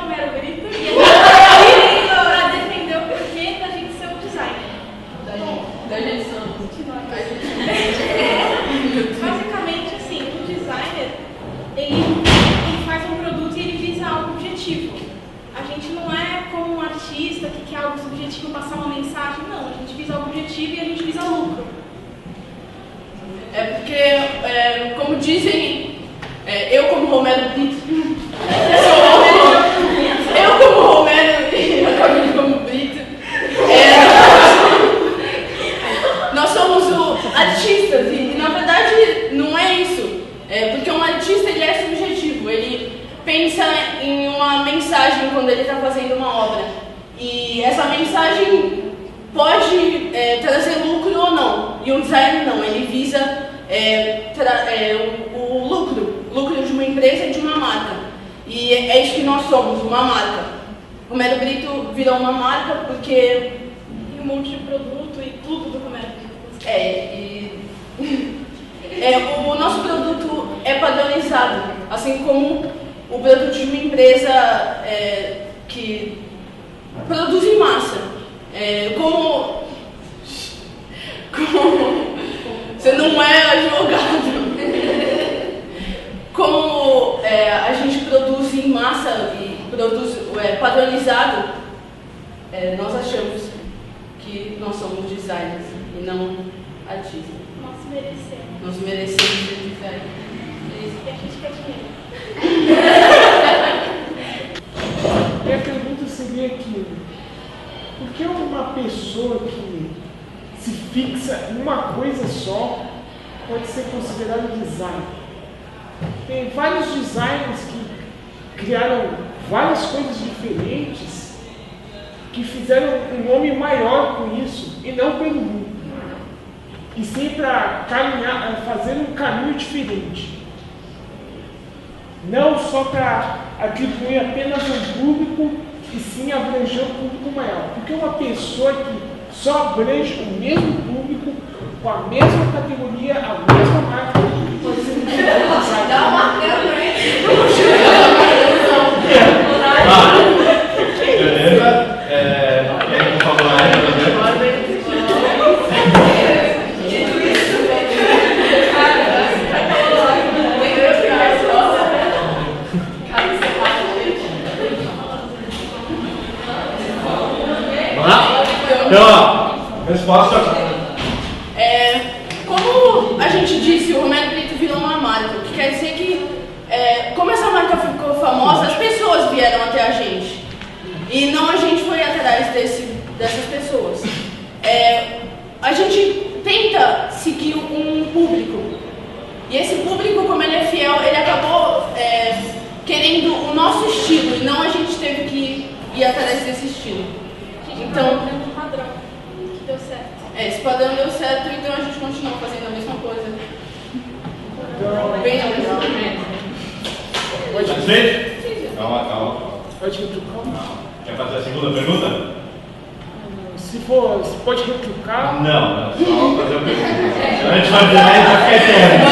Romero Brito e a gente vai para defender o porquê da gente ser um designer. Da gente somos. Basicamente, assim, um designer, ele faz um produto e ele visa algo objetivo. A gente não é como um artista que quer algo subjetivo, passar uma mensagem, não. A gente visa algo objetivo e a gente visa lucro. É porque, como dizem, eu como Romero Brito, eu como Romero e a Camila como Brito, nós somos artistas e na verdade não é isso. Porque um artista ele é subjetivo, ele pensa em uma mensagem quando ele está fazendo uma obra. E essa mensagem pode trazer lucro ou não. E um designer não, ele visa o lucro de uma empresa e de uma marca. E é isso que nós somos, uma marca. O Romero Brito virou uma marca porque Tem um monte de produto e tudo do Romero Brito. O nosso produto é padronizado, assim como o produto de uma empresa que produz em massa. Como você não é advogado. Como a gente produz em massa e produz padronizado, nós achamos que nós somos designers e não artistas. Nós merecemos ser designers. E a gente quer dinheiro. E a pergunta seria aqui, por que uma pessoa que se fixa em uma coisa só pode ser considerada designer? Tem vários designers que criaram várias coisas diferentes, que fizeram um nome maior com isso, e não pelo mundo, e sim para fazer um caminho diferente. Não só para atribuir apenas um público, e sim abranger um público maior. Porque uma pessoa que só abrange o mesmo público, com a mesma categoria, a mesma marca, pode ser um designer. Dá uma câmera, hein? Beleza? Quem por favor aí, por exemplo? Então, ó, resposta. Como a gente disse, o Romero Brito virou uma marca, o que quer dizer que, como essa marca ficou famosa, as pessoas vieram até a gente. E não a gente foi atrás dessas pessoas. A gente tenta seguir um público. E esse público, como ele é fiel, ele acabou querendo o nosso estilo, e não a gente teve que ir atrás desse estilo. Então, um padrão que deu certo. Esse padrão deu certo, então a gente continua fazendo a mesma coisa. Bem na mesma coisa. Satisfeito? Calma. Pode retrucar? Quer fazer a segunda pergunta? Se for, se pode retrucar? Não, só fazer a pergunta. A gente vai dizer, a gente vai ficar eterno.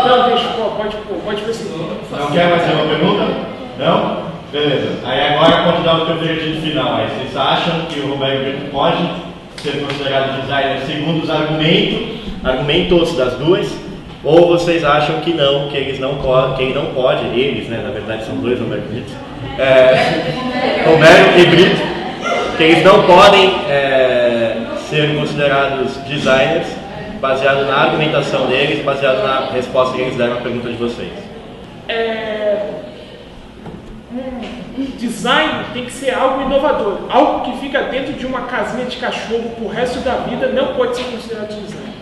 Não, deixa, pode prosseguir. Não quer mais fazer uma pergunta? Não? Beleza. Aí agora pode dar o teu veredito final. Aí vocês acham que o Romero Brito pode ser considerado designer segundo os argumentos das duas? Ou vocês acham que não, que eles não podem, que ele não pode, eles, né, na verdade são dois Romero Brito, Romero e Brito, que eles não podem ser considerados designers baseado na argumentação deles, baseado na resposta que eles deram à pergunta de vocês? Um design tem que ser algo inovador, algo que fica dentro de uma casinha de cachorro pro resto da vida não pode ser considerado design.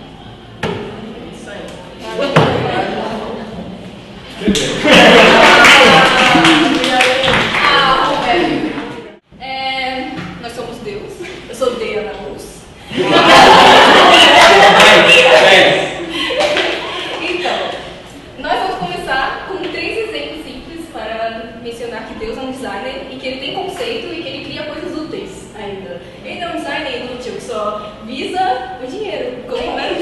Isso aí. Nós somos Deus. Eu sou Diana Luz. Então, nós vamos começar com 3 exemplos simples para mencionar que Deus é um designer e que ele tem conceito e que ele cria coisas úteis ainda. Ele não é um designer inútil que só visa o dinheiro, como era o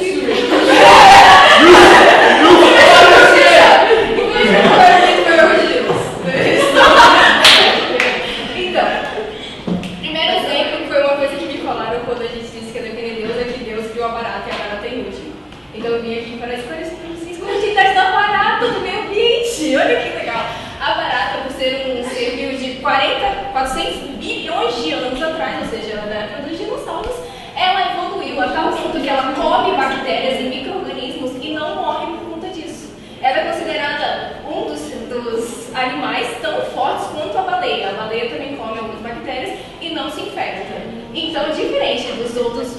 quando a gente disse que ia depender de Deus, é que Deus criou a barata e a barata é inútil. Então eu vim aqui para esclarecer para vocês como a utilidade da barata no meio ambiente. Olha que legal. A barata, por ser um ser vivo de 400 bilhões de anos atrás, ou seja, ela é da época dos dinossauros, ela evoluiu a tal ponto que ela come bactérias e micro-organismos e não morre por conta disso. Ela é considerada um dos animais tão fortes quanto a baleia. A baleia também come algumas bactérias e não se infecta. Então, diferente dos outros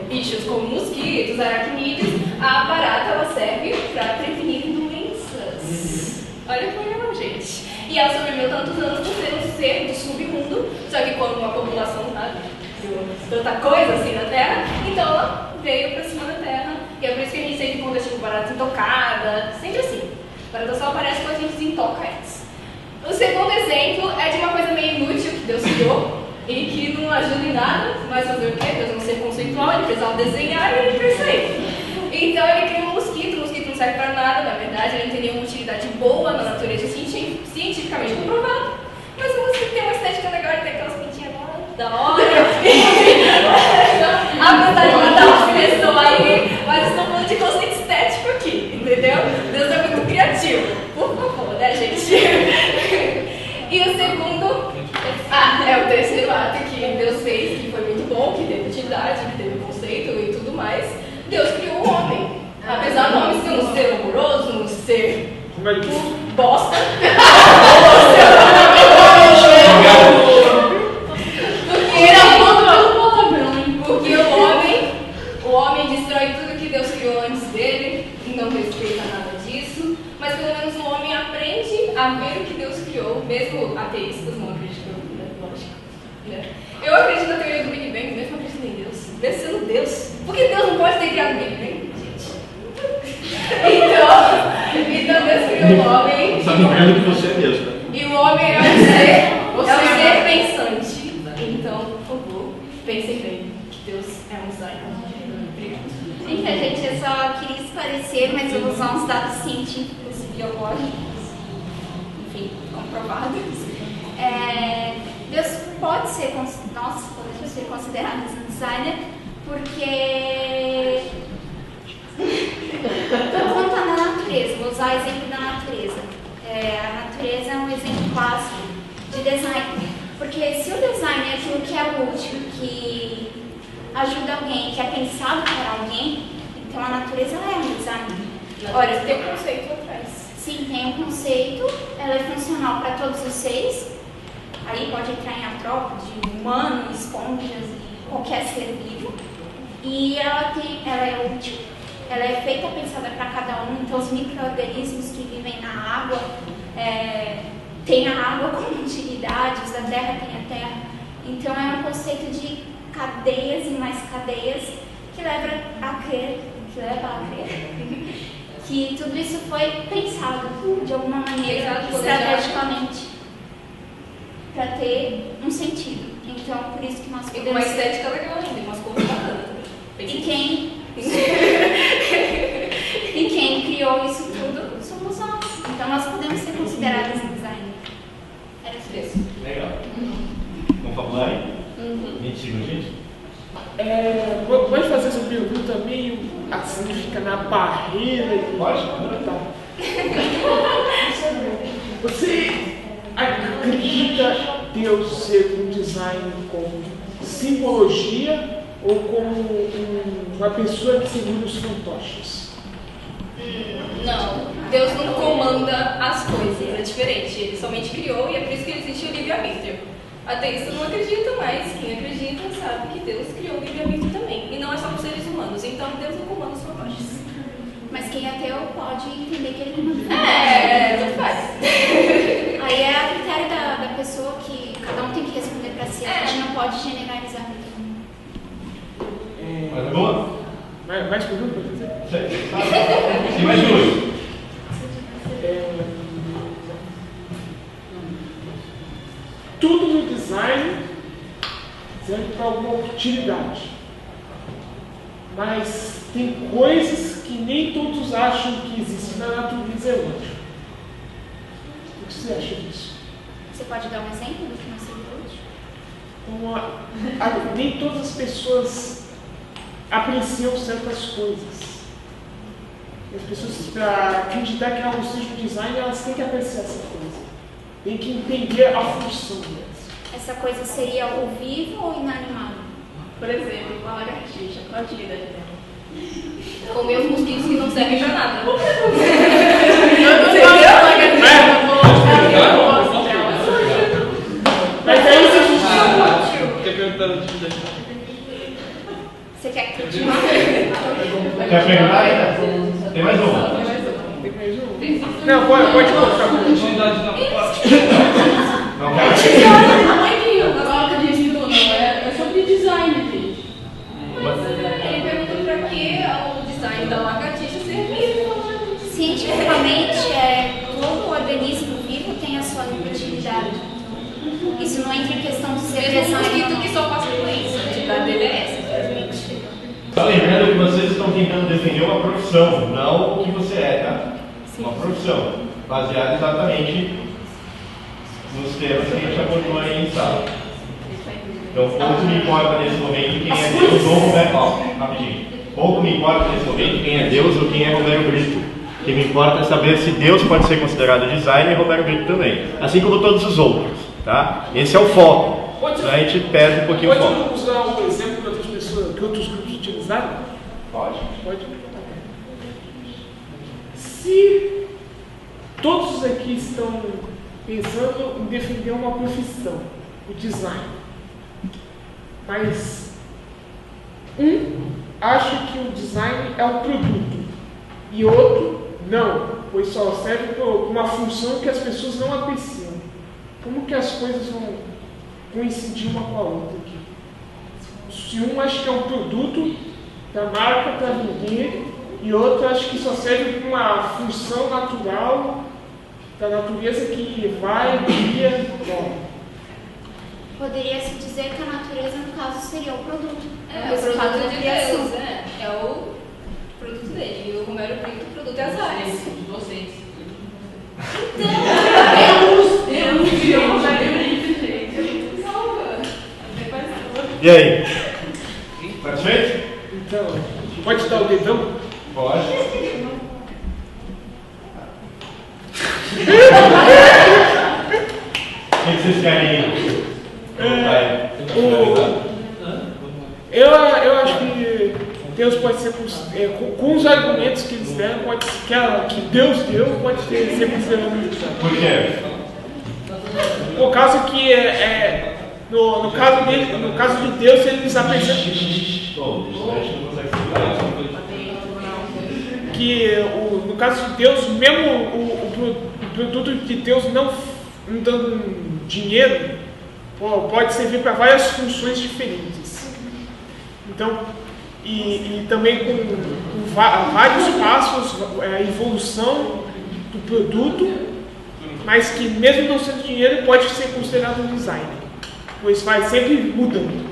bichos como mosquitos, aracnídeos, a barata ela serve para prevenir doenças. Olha que legal, gente. E ela sobreviveu tantos anos por ser um ser do submundo, só que quando a população viu tanta coisa assim na Terra, então ela veio para cima da Terra. E é por isso que a gente sempre encontra tipo barata intocada, sempre assim. A barata só aparece quando a gente desintoca elas. O segundo exemplo é de uma coisa meio inútil que Deus criou e que não ajuda em nada, mas fazer o quê? Deus é um ser conceitual, ele precisava desenhar e ele fez isso aí. Então ele criou um mosquito não serve para nada, na verdade, ele não tem nenhuma utilidade boa na natureza cientificamente comprovado. Mas o mosquito tem uma estética legal, ele tem aquelas pintinhas da hora. A vontade de matar uma pessoa aí, mas estou falando de conceito estético aqui, entendeu? Deus é muito criativo, por favor, né, gente? E o segundo, é o terceiro ato que Deus fez, que foi muito bom, que teve utilidade, que teve conceito e tudo mais. Deus criou o homem. Apesar do homem ser um ser amoroso, um ser bosta. Porque o homem destrói tudo que Deus criou antes dele e não respeita nada disso. Mas pelo menos o homem aprende a ver o que Deus criou, mesmo ateístas não acreditam, né? Lógico. Né? Eu acredito na teoria do Big Bang, mesmo acredito em Deus. Mesmo sendo Deus. Por que Deus não pode ter criado o Big Bang, gente? Então Deus criou o homem. Está lembrando que você é Deus, né? E o homem é um ser pensante. Então, por favor, pensem bem que Deus é um designer. Enfim, gente, eu só queria esclarecer, mas eu vou usar uns dados científicos e biológicos, enfim, comprovados. Deus pode ser, nós podemos ser considerados um designer, porque por conta da natureza, vou usar o exemplo da natureza. A natureza é um exemplo clássico de design, porque se o design é aquilo que é útil, que ajuda alguém, que é pensado para alguém, então a natureza é um design. Ora, tem um conceito atrás. Sim, tem um conceito, ela é funcional para todos os seres, aí pode entrar em artrópodes, humanos, esponjas e qualquer ser vivo, e ela é útil, ela é feita pensada para cada um, então os micro-organismos que vivem na água, tem a água como utilidade, os da terra tem a terra, então é um conceito de cadeias e mais cadeias que leva a crer que tudo isso foi pensado de alguma maneira, estrategicamente, para ter um sentido. Então, por isso que nós podemos... E uma estética legal, tem umas cores bacanas também. E quem criou isso tudo somos nós. Então, nós podemos ser considerados design. Era isso. Legal. Vamos falar aí? 20 segundos, gente? Pode fazer essa pergunta meio assim, fica na barreira e Pode? tá. Você acredita Deus ser um design como simbologia ou como uma pessoa que segura os fantoches? Não, Deus não comanda as coisas, é diferente. Ele somente criou e é por isso que existe o livre-arbítrio. Ateísta não acredita, mas quem acredita sabe que Deus criou o livre-arbítrio também. E não é só para os seres humanos, então Deus não comanda os fantoches. Mas quem é ateu pode entender que ele comanda. Não faz. Aí é a critério da pessoa que cada um tem que responder para si. A gente não pode generalizar. Boa? Mais pergunta para fazer? Sim, mais duas. Tudo no design serve para alguma utilidade. Mas tem coisas que nem todos acham que existem na natureza é útil. O que você acha disso? Você pode dar um exemplo do que não seria útil? Então, nem todas as pessoas apreciam certas coisas. As pessoas, para acreditar que algo seja um design, elas têm que apreciar essa coisa. Tem que entender a função delas. Essa coisa seria o vivo ou inanimado? Por exemplo, uma lagartixa, qual a utilidade dela? Comer os mosquitos que não servem pra nada. Mas aí você Quer perguntar a utilidade? Você quer continuar? Quer perguntar ainda? Tem mais uma. não, pode colocar. Utilidade da parte. Não quero. Não é que a coloca de estudo, não. É sobre design, gente. Ele perguntou pra que o design da lagartixa servia. Cientificamente, todo organismo vivo tem a sua utilidade. Isso não entra em questão de ser Mesmo um design. mosquito que só passa doença, a utilidade dele é essa, infelizmente. Só lembrando que vocês estão tentando defender uma profissão, não o que você é, tá? Uma profissão, baseada exatamente nos temas que a gente abordou aí em sala. Então, pouco me importa nesse momento quem é Deus ou Roberto. Rapidinho. Pouco me importa nesse momento quem é Deus ou quem é Romero Brito. O que me importa é saber se Deus pode ser considerado designer e Romero Brito também. Assim como todos os outros, tá? Esse é o foco. Senão a gente perde um pouquinho o foco. Pode usar um exemplo que outras pessoas, que outros grupos utilizaram? Pode. Pode. Se todos aqui estão pensando em defender uma profissão, o design, mas acha que o design é um produto e outro não, pois só serve para uma função que as pessoas não apreciam. Como que as coisas vão coincidir uma com a outra aqui? Se um acha que é um produto da marca para vender e outro acha que só serve para uma função natural da natureza que vai, cria, morre. Poderia-se dizer que a natureza, no caso, seria o produto. É o resultado produto da de criação. Deus, é o produto dele. E o Romero Brito, o produto é as áreas. Vocês. E aí? Satisfeito? Então, pode dar o dedão? Pode. O que vocês querem? Eu acho que Deus pode ser, com os argumentos que eles deram, pode ser que Deus deu, pode ser considerado design. Por quê? Por causa que, no caso dele, no caso de Deus, eles apresentam que, no caso de Deus, mesmo o produto de Deus não dando dinheiro, pode servir para várias funções diferentes. Então, e também com vários passos, a evolução do produto, mas que mesmo não sendo dinheiro, pode ser considerado um design, pois vai sempre mudando.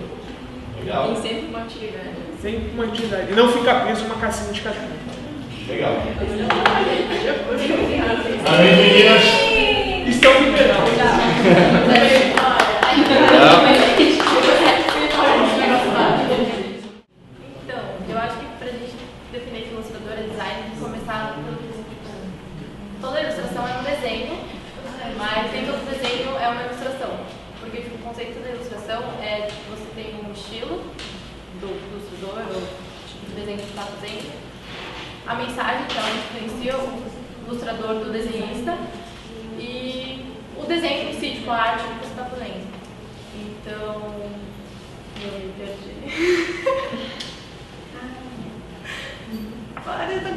Legal. Tem sempre uma atividade. Sempre uma atividade. E não fica preso numa casinha de cachorro. Legal. As meninas Estão liberados. Então, eu acho que pra gente definir que ilustrador é design, tem que começar pelo... Toda ilustração é um desenho, mas nem todo desenho é uma ilustração. Porque tipo, o conceito da ilustração é que você tem um estilo do ilustrador, ou tipo de desenho que você está fazendo, a mensagem que ela influencia o ilustrador do desenhista e o desenho em si, tipo a arte que você está fazendo. Então, eu me perdi. Para, eu tô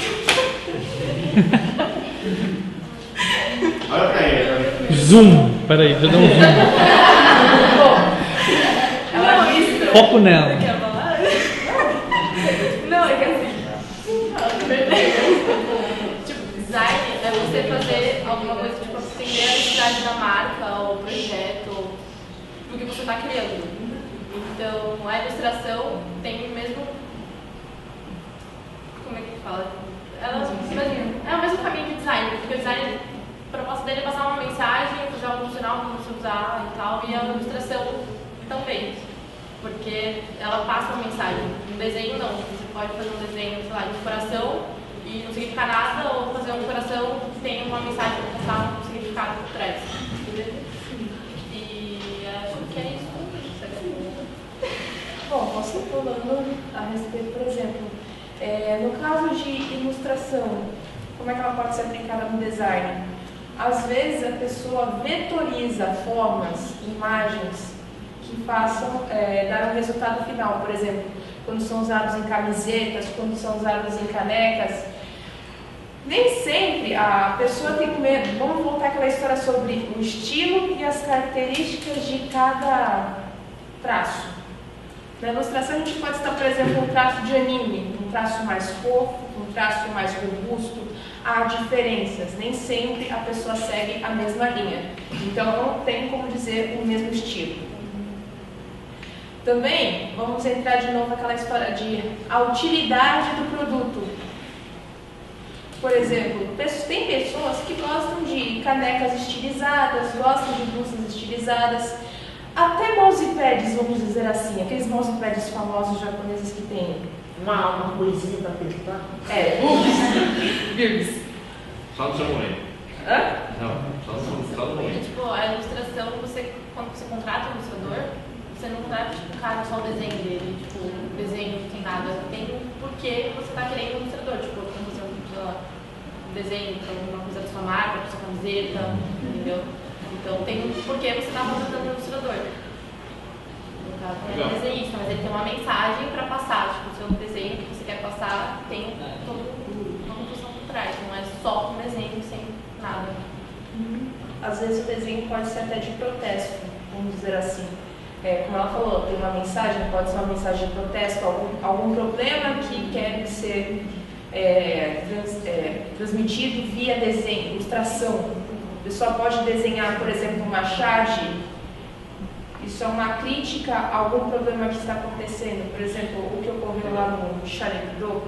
olha pra ele. Zoom. Peraí, deixa eu dar um zoom. Foco nela. Quer falar? Não, é que assim. Tipo, design é você fazer alguma coisa, tipo, entender a identidade da marca, ou projeto, do que você está criando. Então, a ilustração tem o mesmo. Como é que fala? É o mesmo caminho que o design, porque o design, a proposta dele é passar uma mensagem, fazer algo funcional para você usar e tal, e a ilustração também. passa a mensagem. No desenho não, você pode fazer um desenho, sei lá, de um coração e não significa nada, ou fazer um coração que tem uma mensagem para passar um significado por trás. E acho que é isso. Bom, posso ir falando a respeito, por exemplo, no caso de ilustração, como é que ela pode ser aplicada no design? Às vezes a pessoa vetoriza formas, imagens que façam dar um resultado final. Por exemplo, quando são usados em camisetas, quando são usados em canecas. Nem sempre a pessoa tem que comer. Vamos voltar àquela história sobre o estilo e as características de cada traço. Na ilustração a gente pode estar, por exemplo, um traço de anime, um traço mais fofo, um traço mais robusto. Há diferenças, nem sempre a pessoa segue a mesma linha. Então não tem como dizer o mesmo estilo. Também vamos entrar de novo naquela história de a utilidade do produto. Por exemplo, tem pessoas que gostam de canecas estilizadas, gostam de blusas estilizadas, até mousepads, vamos dizer assim, aqueles mousepads famosos japoneses que tem Uma coisinha para apertar. Birbs. Só no seu momento. Hã? Não, só no momento. Tipo, a ilustração, quando você contrata um ilustrador, você não contrata tipo, o cara só o desenho dele, tipo, o desenho não tem nada, tem um porquê você está querendo um ilustrador, tipo, quando você um desenho para uma coisa da sua marca, para sua camiseta, entendeu? Então tem um porquê você está contratando um ilustrador. No caso, não é um desenhista, mas ele tem uma mensagem para passar, tipo, o seu desenho que você quer passar tem toda uma construção por trás, não é só um desenho sem nada. Às vezes o desenho pode ser até de protesto, vamos dizer assim. Como ela falou, tem uma mensagem, pode ser uma mensagem de protesto, algum problema que quer ser transmitido via desenho, ilustração. A pessoa pode desenhar, por exemplo, uma charge. Isso é uma crítica a algum problema que está acontecendo. Por exemplo, o que ocorreu lá no Charlie Hebdo.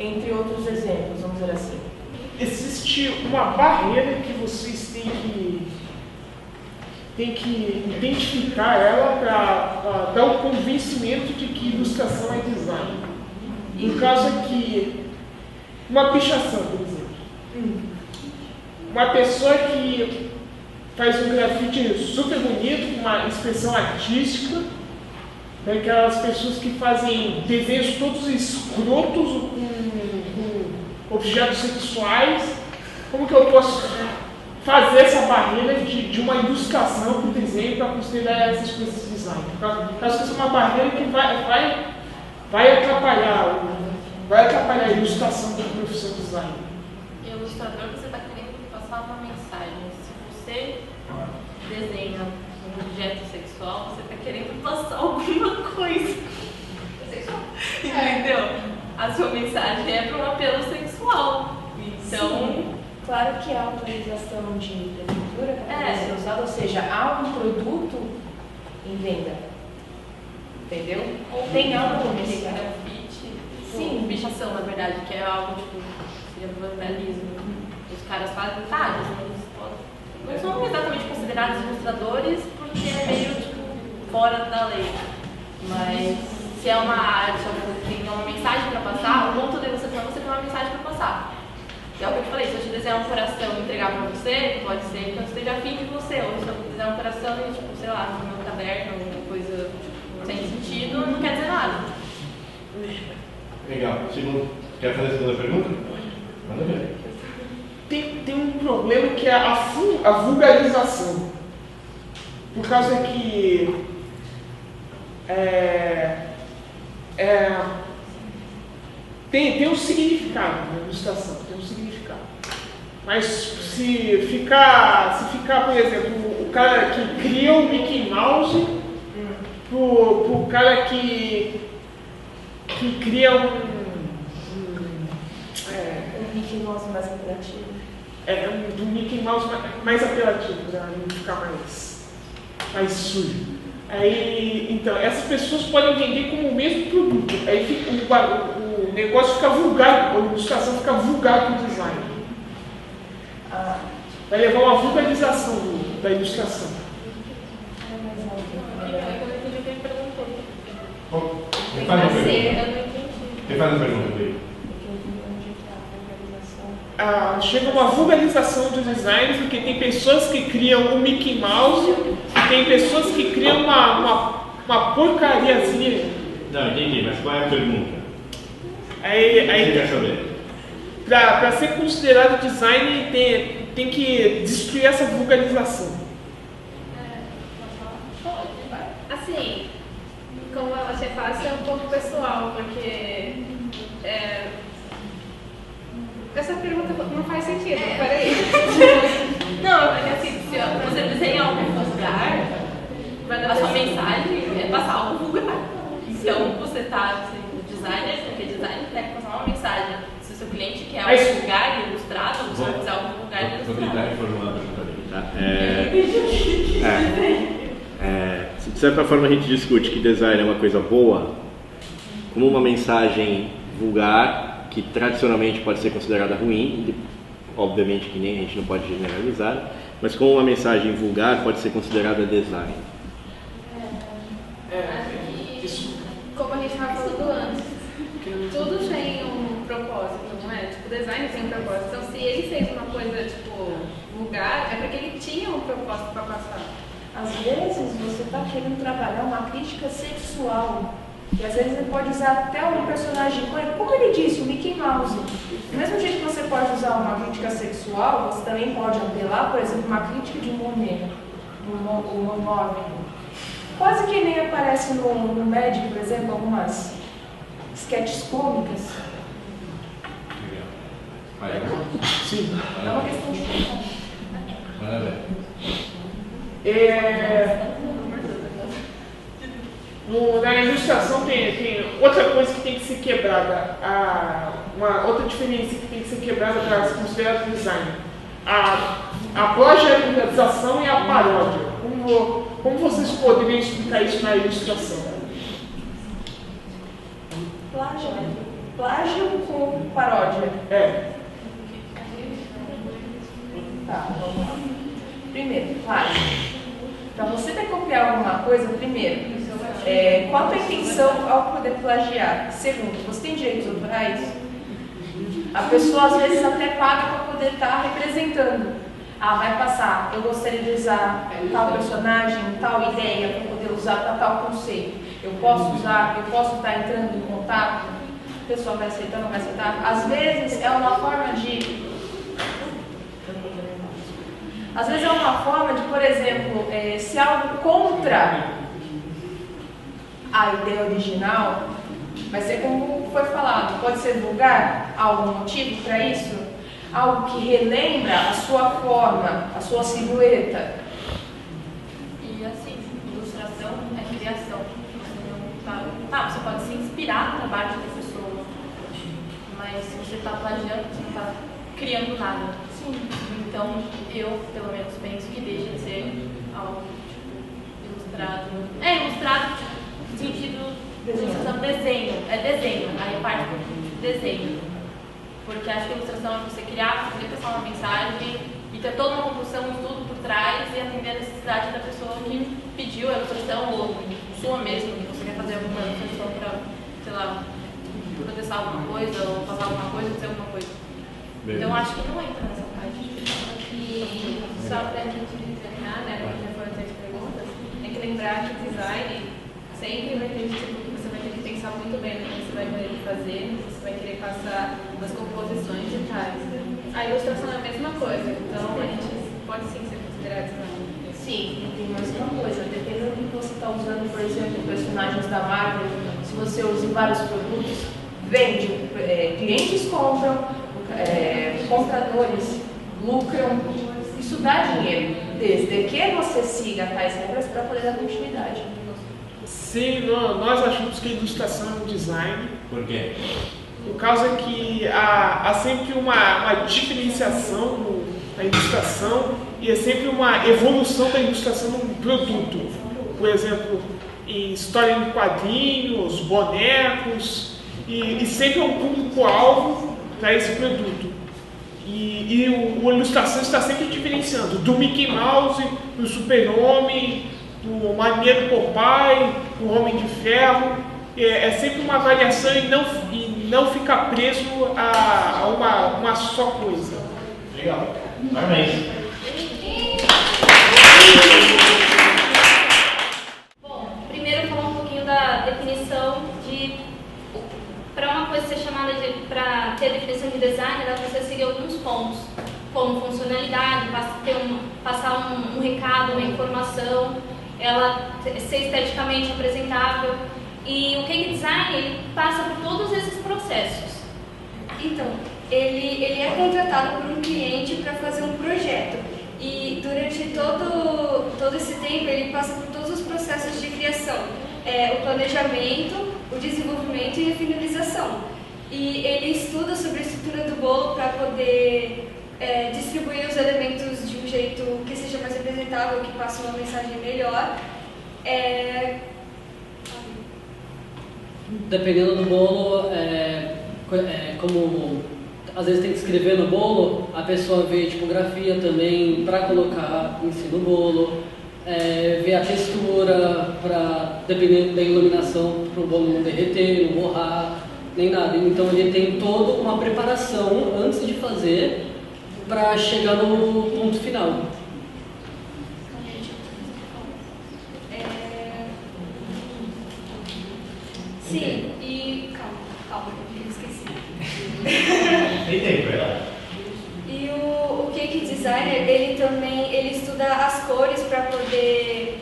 Entre outros exemplos, vamos dizer assim. Existe uma barreira que vocês têm que identificar ela para dar o convencimento de que ilustração é design. No caso aqui, uma pichação, por exemplo. Uma pessoa que faz um grafite super bonito, com uma expressão artística, aquelas pessoas que fazem desenhos todos escrotos, com objetos sexuais. Como que eu posso fazer essa barreira de uma ilustração para o desenho para considerar essas coisas de design? Caso que isso é uma barreira que vai atrapalhar a ilustração da profissão de design. Ilustrador, você está querendo passar uma mensagem. Se você desenha um objeto sexual, você está querendo passar alguma coisa. Entendeu? A sua mensagem é para um apelo sexual. Então, sim, claro que há autorização de prefeitura para ser usado, ou seja, há um produto em venda. Entendeu? Tem algo comercial. Sim, bichação, na verdade, que é algo tipo, seria vandalismo. Os caras fazem, eles não são exatamente considerados ilustradores porque é meio tipo fora da lei. Mas se é uma arte, tem uma mensagem para passar, o ponto de você ter uma mensagem para passar. É o que eu te falei, se eu te desenhar um coração e entregar para você, pode ser que eu esteja afim de você, ou se eu desenhar um coração e, tipo, sei lá, no meu caderno, alguma coisa sem sentido, não quer dizer nada. Legal. Segundo, quer fazer a segunda pergunta? Manda ver. Tem um problema que é a vulgarização. Por causa que tem um significado na ilustração, tem um significado. Mas se ficar, por exemplo, o cara que cria o Mickey Mouse pro cara que cria um Mickey Mouse mais apelativo. Do Mickey Mouse mais apelativo, para não ficar mais sujo. Aí, então, essas pessoas podem vender como o mesmo produto. Aí o negócio fica vulgar, a ilustração fica vulgar para o design. Vai levar uma vulgarização da ilustração. Eu entendi o que ele perguntou. Quem faz a pergunta? Eu não entendi. Quem faz a pergunta, Vitor? Chega uma vulgarização do design, porque tem pessoas que criam o Mickey Mouse e tem pessoas que criam uma porcariazinha. Não, entendi, mas qual é a pergunta? Aí Você quer saber? Para ser considerado design, tem que destruir essa vulgarização. Assim, como eu achei fácil, é um pouco pessoal, porque essa pergunta não faz sentido, peraí. Não, porque assim, se você desenha algo vulgar, a sua mensagem é passar algo vulgar. Então você está sendo designer, porque designer deve passar uma mensagem. Se o seu cliente quer algo vulgar e ilustrado, você vai fazer algo vulgar e Vou ilustrado. tentar reformular a pergunta dele, tá? Se de certa forma a gente discute que design é uma coisa boa, como uma mensagem vulgar, que tradicionalmente pode ser considerada ruim, obviamente que nem a gente não pode generalizar, mas como uma mensagem vulgar pode ser considerada design. Como a gente estava falando antes, tudo tem um propósito, não é? Tipo, o design tem um propósito. Então, se ele fez uma coisa, tipo, vulgar, é porque ele tinha um propósito para passar. Às vezes você está querendo trabalhar uma crítica sexual. E às vezes ele pode usar até um personagem, como ele disse, o Mickey Mouse. Do mesmo jeito que você pode usar uma crítica sexual, você também pode apelar, por exemplo, uma crítica de Monet, o monólogo. Quase que nem aparece no Médico, por exemplo, algumas sketches cômicas. Sim. É uma questão de pensar. Na ilustração tem outra coisa que tem que ser quebrada, uma outra diferença que tem que ser quebrada para se considerar design. A plagiarização e a paródia. Como vocês poderiam explicar isso na ilustração? Plágio com paródia. Tá, vamos lá. Primeiro, plágio. Para você copiar alguma coisa, primeiro, qual a tua intenção ao poder plagiar? Segundo, você tem direitos autorais? A pessoa às vezes até paga para poder estar representando. Vai passar, eu gostaria de usar tal personagem, tal ideia para poder usar para tal conceito. Eu posso usar, eu posso estar entrando em contato, a pessoa vai aceitar, não vai aceitar. Às vezes é uma forma de... Às vezes é uma forma de, por exemplo, se algo contra a ideia original, vai ser como foi falado, pode ser vulgar, há algum motivo para isso? Algo que relembra a sua forma, a sua silhueta. E assim, ilustração é criação. Você pode se inspirar no trabalho da pessoa, mas se você está plagiando, você não está criando nada. Sim. Então, eu, pelo menos, penso que deixa de ser algo ilustrado. Ilustrado no sentido de ilustração, desenho. É desenho, aí parte do desenho. Porque acho que a ilustração é você criar, você querer passar uma mensagem e ter toda uma construção, um estudo por trás e atender a necessidade da pessoa que pediu a ilustração ou sua mesmo, que você quer fazer alguma ilustração para, sei lá, protestar alguma coisa ou passar alguma coisa ou dizer alguma coisa. Então acho que não entra nessa parte. E só para a gente terminar, né, porque já foram 3 perguntas, tem que lembrar que design sempre vai ter tipo que você vai ter que pensar muito bem no que você vai querer fazer, no que você vai querer passar, nas composições e tais. A ilustração é a mesma coisa, então a gente pode sim ser considerado design. Sim, e tem mais uma coisa, dependendo do que você está usando, por exemplo, personagens da Marvel, se você usa em vários produtos, vende, clientes compram, compradores lucram, isso dá dinheiro, desde que você siga tais regras para poder dar continuidade. Sim, nós achamos que a ilustração é um design. Por quê? Por causa que há sempre uma diferenciação na ilustração e é sempre uma evolução da ilustração num produto. Por exemplo, em história em quadrinhos, bonecos, e sempre é um público-alvo para esse produto. E a ilustração está sempre diferenciando do Mickey Mouse, do Super-Homem, do Marinheiro Popeye, do Homem de Ferro. é sempre uma avaliação e não ficar preso a uma só coisa. Legal. Parabéns. Bom, primeiro falar um pouquinho da definição de... Para uma coisa ser chamada de... Para ter a definição de design, ela precisa seguir alguns pontos, como funcionalidade, passar um recado, uma informação, ela ser esteticamente apresentável. E o cake design, ele passa por todos esses processos. Então, ele é contratado por um cliente para fazer um projeto. E durante todo esse tempo, ele passa por todos os processos de criação. O planejamento, o desenvolvimento e a finalização. E ele estuda sobre a estrutura do bolo para poder distribuir os elementos de um jeito que seja mais apresentável, que passe uma mensagem melhor. Dependendo do bolo, como às vezes tem que escrever no bolo, a pessoa vê tipografia também para colocar em si no bolo, vê a textura, dependendo da iluminação, para o bolo não derreter, não borrar, nem nada. Então ele tem toda uma preparação antes de fazer para chegar no ponto final. Sim, e calma, eu esqueci. Tem tempo, verdade. E o cake designer, ele estuda as cores para poder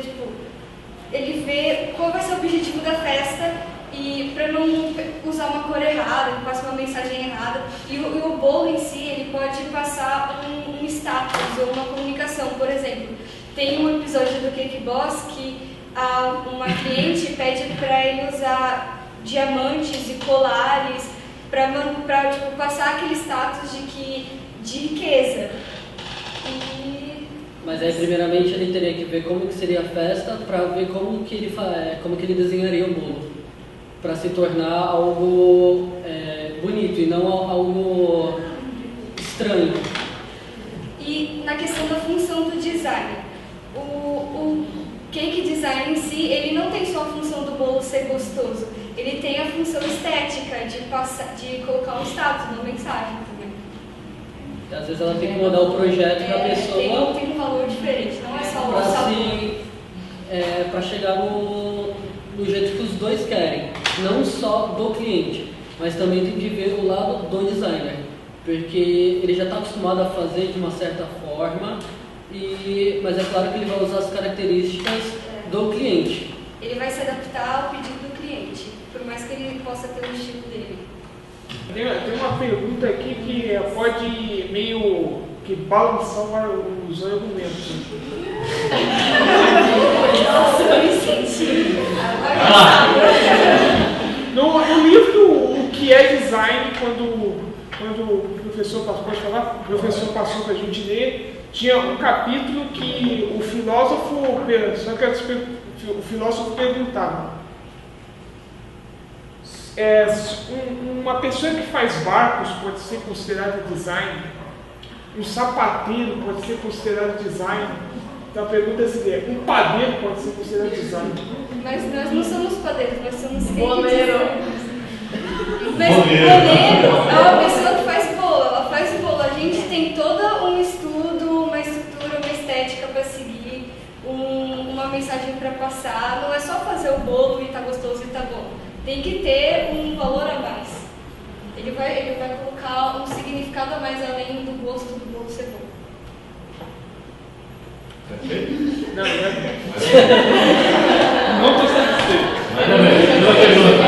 tipo, ele vê qual vai ser o objetivo da festa e para não usar uma cor errada, que passe uma mensagem errada. E o bolo em si, ele pode passar um status ou uma comunicação. Por exemplo, tem um episódio do Cake Boss que uma cliente pede para ele usar diamantes e colares para tipo, passar aquele status de riqueza. Mas aí primeiramente ele teria que ver como que seria a festa para ver como que ele desenharia o bolo, para se tornar algo bonito e não algo estranho. E na questão da função do design, o cake design em si, ele não tem só a função do bolo ser gostoso, ele tem a função estética de colocar um status, uma mensagem também. Às vezes ela tem que mandar o projeto para a pessoa. Tem um valor diferente, não é só o sabor. Para chegar no jeito que os dois querem, não só do cliente, mas também tem que ver o lado do designer, porque ele já está acostumado a fazer de uma certa forma. Mas é claro que ele vai usar as características do cliente. Ele vai se adaptar ao pedido do cliente, por mais que ele possa ter um estilo dele. Tem uma pergunta aqui que pode meio que balançar os argumentos. Nossa, eu me senti. No livro O que é Design, quando o professor passou para a gente ler, tinha um capítulo que o filósofo perguntava: uma pessoa que faz barcos pode ser considerada design? Um sapateiro pode ser considerado design? Então a pergunta é a seguinte: um padeiro pode ser considerado design? Mas nós não somos padeiros, nós somos Boleiro. Mas o boleiro é uma pessoa que faz bolo, ela faz bolo. A gente tem todo um estudo, uma estrutura, uma estética para seguir, uma mensagem para passar. Não é só fazer o bolo e tá gostoso e tá bom. Tem que ter um valor a mais. Ele vai colocar um significado a mais além do gosto do bolo ser bom. Perfeito? Não é? Não estou satisfeito. Mais ou menos. Uma pergunta.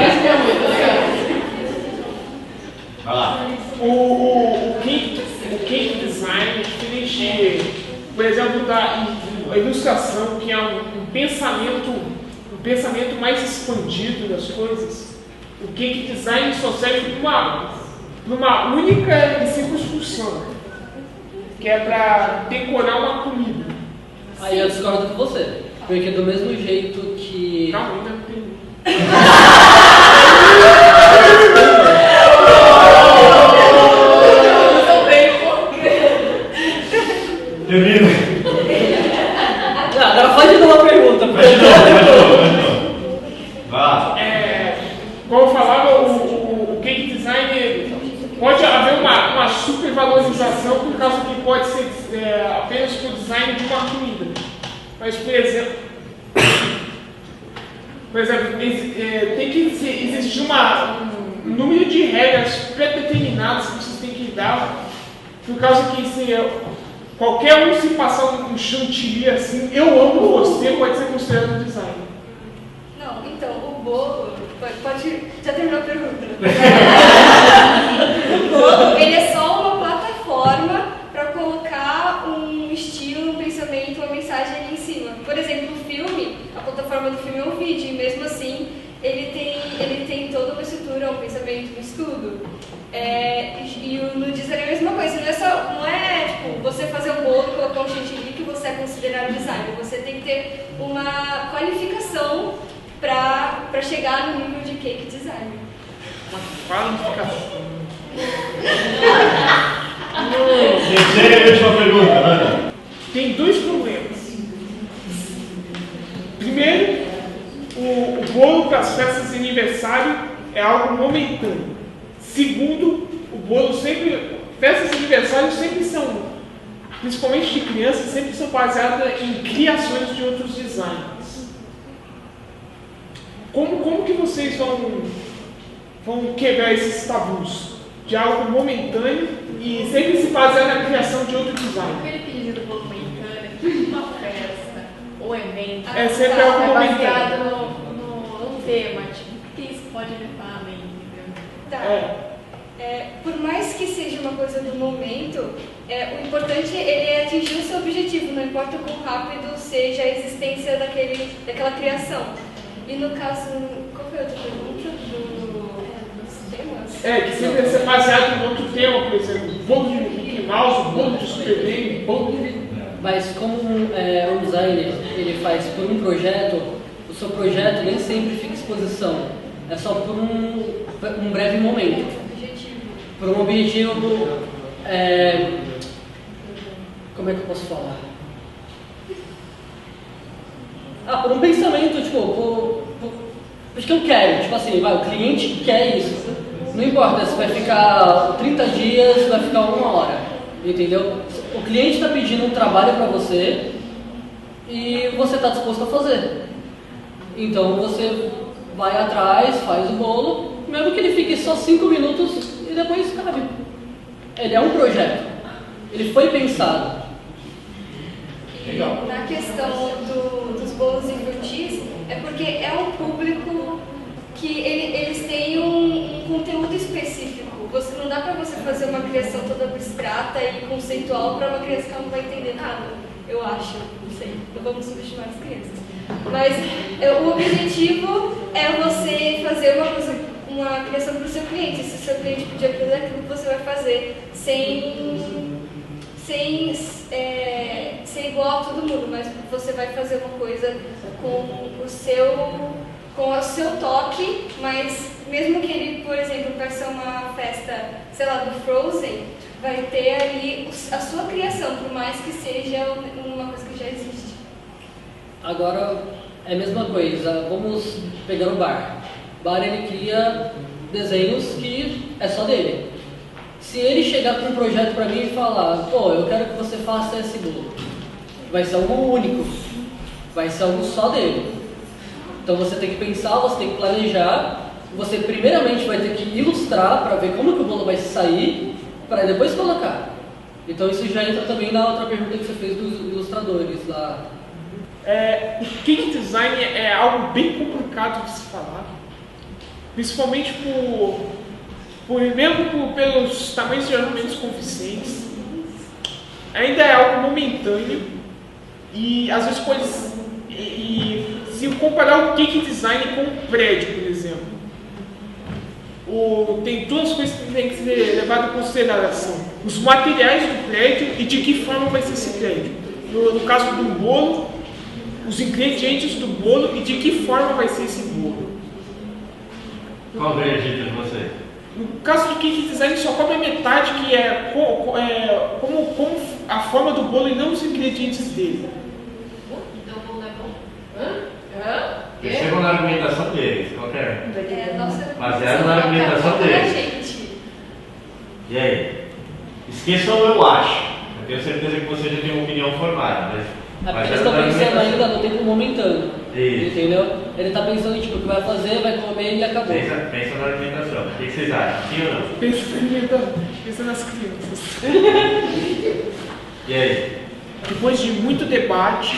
Vai lá. O cake design é diferente, por exemplo, da ilustração, que é um pensamento mais expandido das coisas. O cake design só serve para uma única circunstância, que é para decorar uma comida. Aí eu discordo com você, porque do mesmo jeito que... Calma, ainda não tem. Termina. Agora faz de novo a pergunta. Vai de novo. Vai lá. tem que existir um número de regras pré-determinadas que vocês têm que dar, por causa que se qualquer um se passar um chantilly assim, eu amo você, pode ser considerado um design. Não, então, o bolo, pode já terminou a pergunta. O bolo, ele é só uma plataforma para colocar um estilo, um pensamento, uma mensagem ali em cima. Por exemplo, o filme, a plataforma do filme é um vídeo, e mesmo assim, ele tem toda uma estrutura, um pensamento, um estudo. E no design é a mesma coisa, não é tipo, você fazer um bolo e colocar um chantilly que você é considerado design. Você tem que ter uma qualificação para chegar no nível de cake design. Uma qualificação. Terceira e última pergunta, Ana. Tem dois problemas. Primeiro, o bolo para as festas de aniversário é algo momentâneo. Segundo, festas de aniversário sempre são, principalmente de crianças, sempre são baseadas em criações de outros designers. Como que vocês vão quebrar esses tabus de algo momentâneo e sempre se basear na criação de outro design? Aquele pedido do bolo momentâneo, uma festa, ou evento, É sempre algo momentâneo. baseado num tema, tipo, o que isso pode levar a mim, entendeu? Tá. Por mais que seja uma coisa do momento, o importante ele é atingir o seu objetivo, não importa o quão rápido seja a existência daquela criação. E no caso, qual foi a outra pergunta? Dos temas? Que sempre vai ser baseado em outro tema, por exemplo, bolo de Mickey Mouse, bolo de Superman, bolo de... Mas como um designer ele faz por um projeto, o seu projeto nem sempre fica em exposição. É só por um breve momento. Por um objetivo, como é que eu posso falar? Por um pensamento, tipo, acho que eu quero, tipo assim, o cliente quer isso. Não importa se vai ficar 30 dias, vai ficar 1 hora, entendeu? O cliente está pedindo um trabalho para você e você está disposto a fazer. Então você vai atrás, faz o bolo, mesmo que ele fique só 5 minutos e depois cabe. Ele é um projeto, ele foi pensado. Legal. Na questão dos bolos infantis, é porque é um público que eles têm um conteúdo específico. Não dá pra você fazer uma criação toda abstrata e conceitual para uma criança que ela não vai entender nada, eu acho, não sei, não vamos subestimar as crianças. Mas o objetivo é você fazer uma criação para o seu cliente. Se o seu cliente pedir aquilo que você vai fazer sem ser igual a todo mundo, mas você vai fazer uma coisa com o seu toque, mas mesmo que ele, por exemplo, vai ser uma festa, sei lá, do Frozen, vai ter ali a sua criação, por mais que seja uma coisa que já existe. Agora, é a mesma coisa, vamos pegar o bar. O bar ele cria desenhos que é só dele. Se ele chegar com um projeto para mim e falar, eu quero que você faça esse bolo, vai ser algo único, vai ser algo só dele. Então você tem que pensar, você tem que planejar, você primeiramente vai ter que ilustrar para ver como que o bolo vai sair, para depois colocar. Então isso já entra também na outra pergunta que você fez dos ilustradores lá. O cake design é algo bem complicado de se falar, principalmente pelos tamanhos geralmente convincentes. Ainda é algo momentâneo e às vezes pode... se comparar o cake design com um prédio, por exemplo, tem duas coisas que tem que ser levadas em consideração: os materiais do prédio e de que forma vai ser esse prédio. No caso do bolo, os ingredientes do bolo e de que forma vai ser esse bolo. Qual é a dica de você? No caso do cake design, só cobre a metade, que é como a forma do bolo e não os ingredientes dele. Então o bolo é bom? Percebam na argumentação deles, qualquer. Baseado na argumentação deles. Gente. E aí? Esqueçam o eu acho. Eu tenho certeza que você já tem uma opinião formada, mas Eles estão pensando ainda no tempo momentâneo. Isso. Entendeu? Ele tá pensando tipo, o que vai fazer, vai comer e acabou. Pensa na alimentação. O que vocês acham? Sim ou não? Pensa nas crianças. E aí? Depois de muito debate,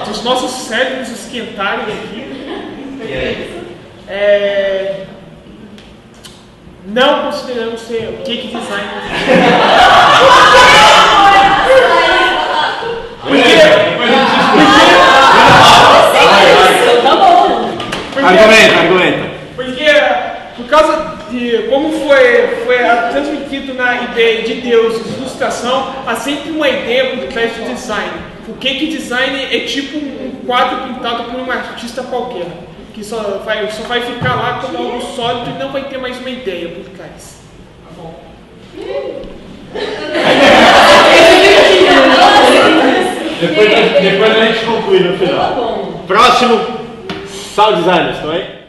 dos nossos cérebros esquentarem aqui, E aí? não consideramos ser cake design. Tá bom. Argumenta. Porque, por causa de como foi transmitido na ideia de Deus, ilustração, há sempre uma ideia por trás do design. O cake design é tipo um quadro pintado por um artista qualquer, que só vai ficar lá como algo sólido e não vai ter mais uma ideia por trás. Tá bom. Depois a gente conclui no final. Tá bom. Próximo, sound designer, estão aí?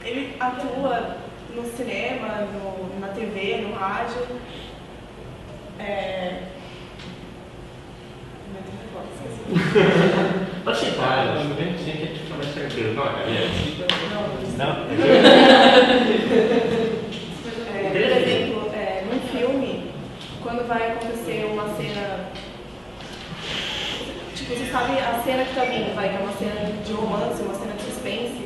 Ele atua no cinema, na TV, no rádio. Pode sentar, eu não tenho que a gente começa tranquilo. Não, Por exemplo, num filme, quando vai acontecer uma cena, tipo, você sabe a cena que tá vindo, que é uma cena de romance, uma cena de suspense,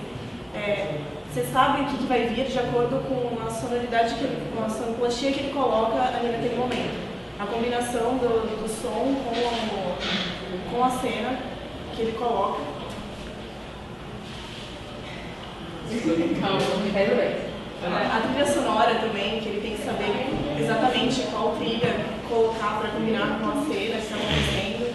você sabe o que vai vir de acordo com a sonoridade, com a sonoplastia que ele coloca ali naquele momento. A combinação do som com a cena que ele coloca. A trilha sonora também, que ele tem que saber exatamente qual trilha colocar para combinar com a cena que está acontecendo.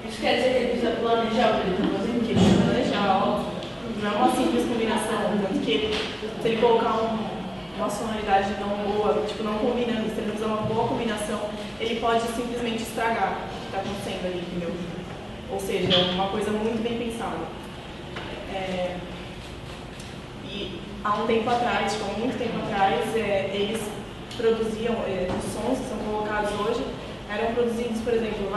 Isso quer dizer que ele precisa planejar o que ele está fazendo? Que ele precisa planejar, óbvio. Não é uma simples combinação, tanto que se ele colocar uma sonoridade não boa, tipo, não combinando, se ele usar uma boa combinação, ele pode simplesmente estragar o que está acontecendo ali, entendeu? Ou seja, é uma coisa muito bem pensada. E há um tempo atrás, tipo, há muito tempo atrás, eles produziam, os sons que são colocados hoje, eram produzidos, por exemplo,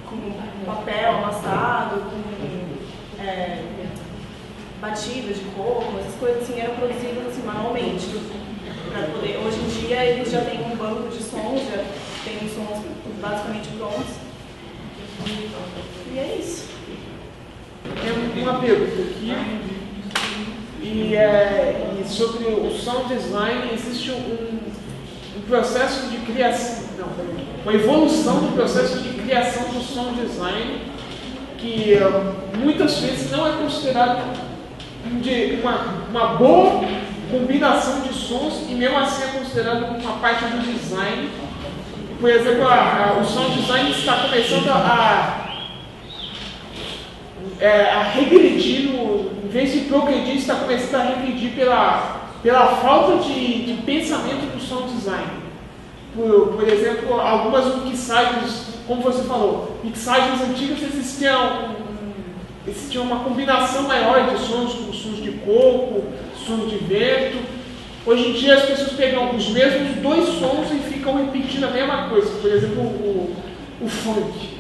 com papel amassado, com batidas de coco, essas coisas assim, eram produzidas assim, manualmente. Hoje em dia eles já têm um banco de sons, já tem os sons basicamente prontos. E é isso. Tem uma pergunta aqui, e sobre o sound design, existe um processo de criação, uma evolução do processo de criação do sound design, que muitas vezes não é considerado uma boa combinação de sons, e mesmo assim é considerado uma parte do design. Por exemplo, o sound design está começando a regredir, em vez de progredir, está começando a regredir pela falta de pensamento do sound design. Por exemplo, algumas mixagens, como você falou, mixagens antigas existiam uma combinação maior de sons, como sons de coco, sons de vento. Hoje em dia as pessoas pegam os mesmos dois sons e ficam repetindo a mesma coisa. Por exemplo, o funk.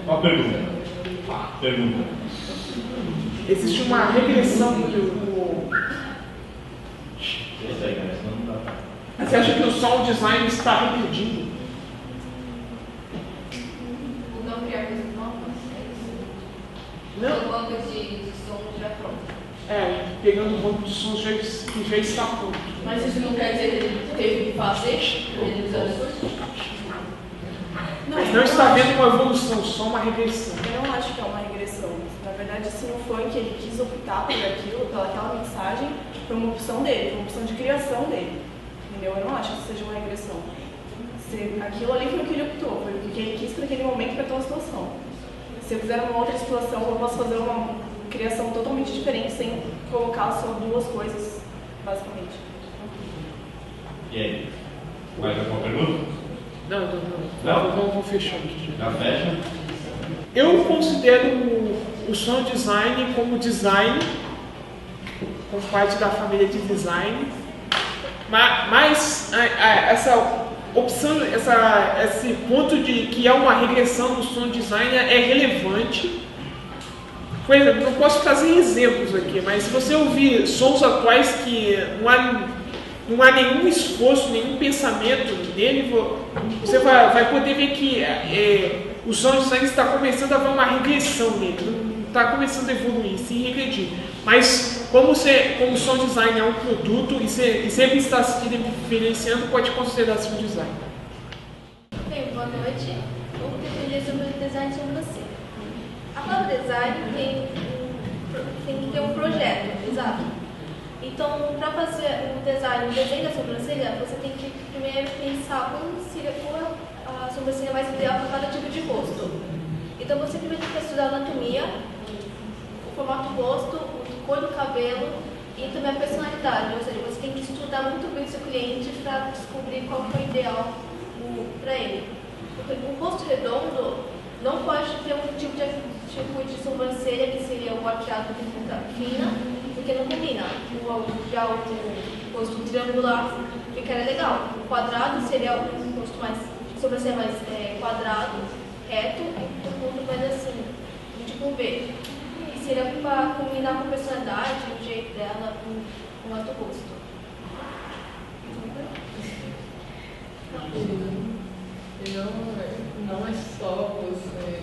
Uma pergunta. Existe uma regressão Você acha que o sound design está regredindo? Não criar coisas novas? Não. Um banco de som já pronto. Pegando um banco de sons que já está pronto. Mas isso não quer dizer que ele teve que fazer? Ele usando as coisas? Mas não está havendo uma evolução, só uma regressão. Eu não acho que é uma regressão. Na verdade, se não foi que ele quis optar por aquilo, pelaquela mensagem, foi uma opção dele, foi uma opção de criação dele. Entendeu? Eu não acho que isso seja uma regressão. Aquilo ali foi o que ele optou, foi o que ele quis para aquele momento, para aquela situação. Se eu fizer uma outra situação, eu posso fazer uma criação totalmente diferente, sem colocar só duas coisas, basicamente. E aí? Mais alguma pergunta? Não? Vamos fechar aqui. Já fecha? Eu considero o sound design como design como parte da família de design, mas essa opção, esse ponto de que é uma regressão do som design é relevante. Por exemplo, não posso trazer exemplos aqui, mas se você ouvir sons atuais que não há nenhum esforço, nenhum pensamento nele, você vai poder ver que o som design está começando a haver uma regressão nele, não está começando a evoluir, sim regredir. Mas como o som design é um produto e sempre está se diferenciando, pode considerar som design. Bem, boa noite. Vamos defender sobre o design de sobrancelha. A palavra design tem que ter um projeto, exato. Então, para fazer o desenho da sobrancelha, você tem que primeiro pensar como seria a sobrancelha mais ideal para cada tipo de rosto. Então, você primeiro tem que estudar a anatomia, o formato do rosto, a cor do cabelo e também a personalidade. Ou seja, você tem que estudar muito bem o seu cliente para descobrir qual que é o ideal para ele. O rosto redondo não pode ter um tipo de sobrancelha que seria o arqueado de ponta fina, porque não combina. Já o rosto triangular ficaria legal. O quadrado seria um rosto mais, sobrancelha mais quadrado, reto e com ponto mais assim, tipo um V. E seria para combinar com a personalidade, o jeito dela, com o outro rosto. Não é só você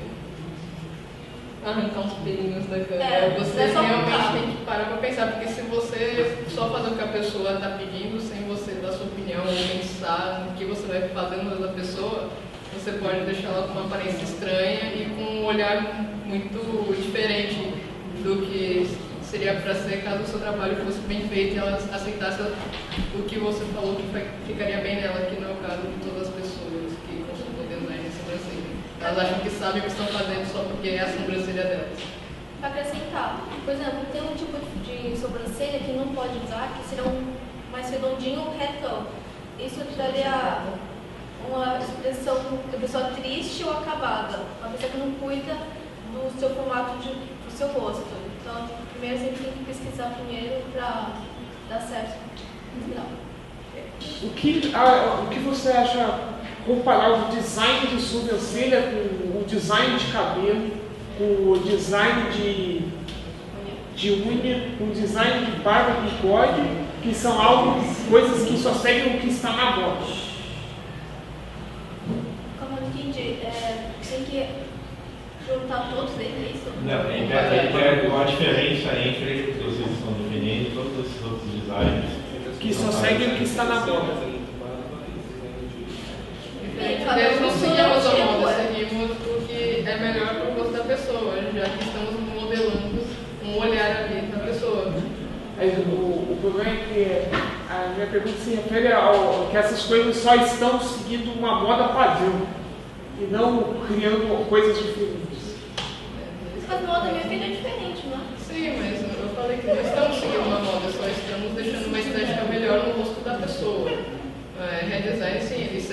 arrancar uns pelinhos da câmera, você realmente tem que parar para pensar, porque se você só fazer o que a pessoa está pedindo, sem você dar sua opinião ou pensar no que você vai fazer da pessoa, você pode deixar ela com uma aparência estranha e com um olhar muito diferente do que seria para ser caso o seu trabalho fosse bem feito e ela aceitasse o que você falou que ficaria bem nela, que não é o caso de todas as pessoas que consumem design e sobrancelha. Elas acham que sabem o que estão fazendo só porque é a sobrancelha delas. Para acrescentar, por exemplo, tem um tipo de sobrancelha que não pode usar, que será mais redondinho ou retão. Isso daria uma expressão de pessoa triste ou acabada, uma pessoa que não cuida do seu formato do seu rosto. Então, primeiro você tem que pesquisar primeiro para dar certo no final. O que você acha comparar o design de sobrancelha com o design de cabelo, com o design de unha, com o design de barba e bigode, que são coisas que só seguem o que está na moda? Como eu entendi, tem que juntar todos eles, isso? Não, é uma diferença entre o que vocês estão definindo e todos esses outros designs. Que só seguem o que está na moda. Eles não seguimos a moda, seguimos o que é melhor para o gosto da pessoa, já que estamos modelando um olhar ali da pessoa. O problema é que a minha pergunta se refere ao que essas coisas só estão seguindo uma moda padrão e não criando coisas diferentes. Mas a moda minha filha é diferente, não é? Sim, mas eu falei que não estamos seguindo uma moda, só estamos deixando uma estética melhor no rosto da pessoa. Redesign, sim, eles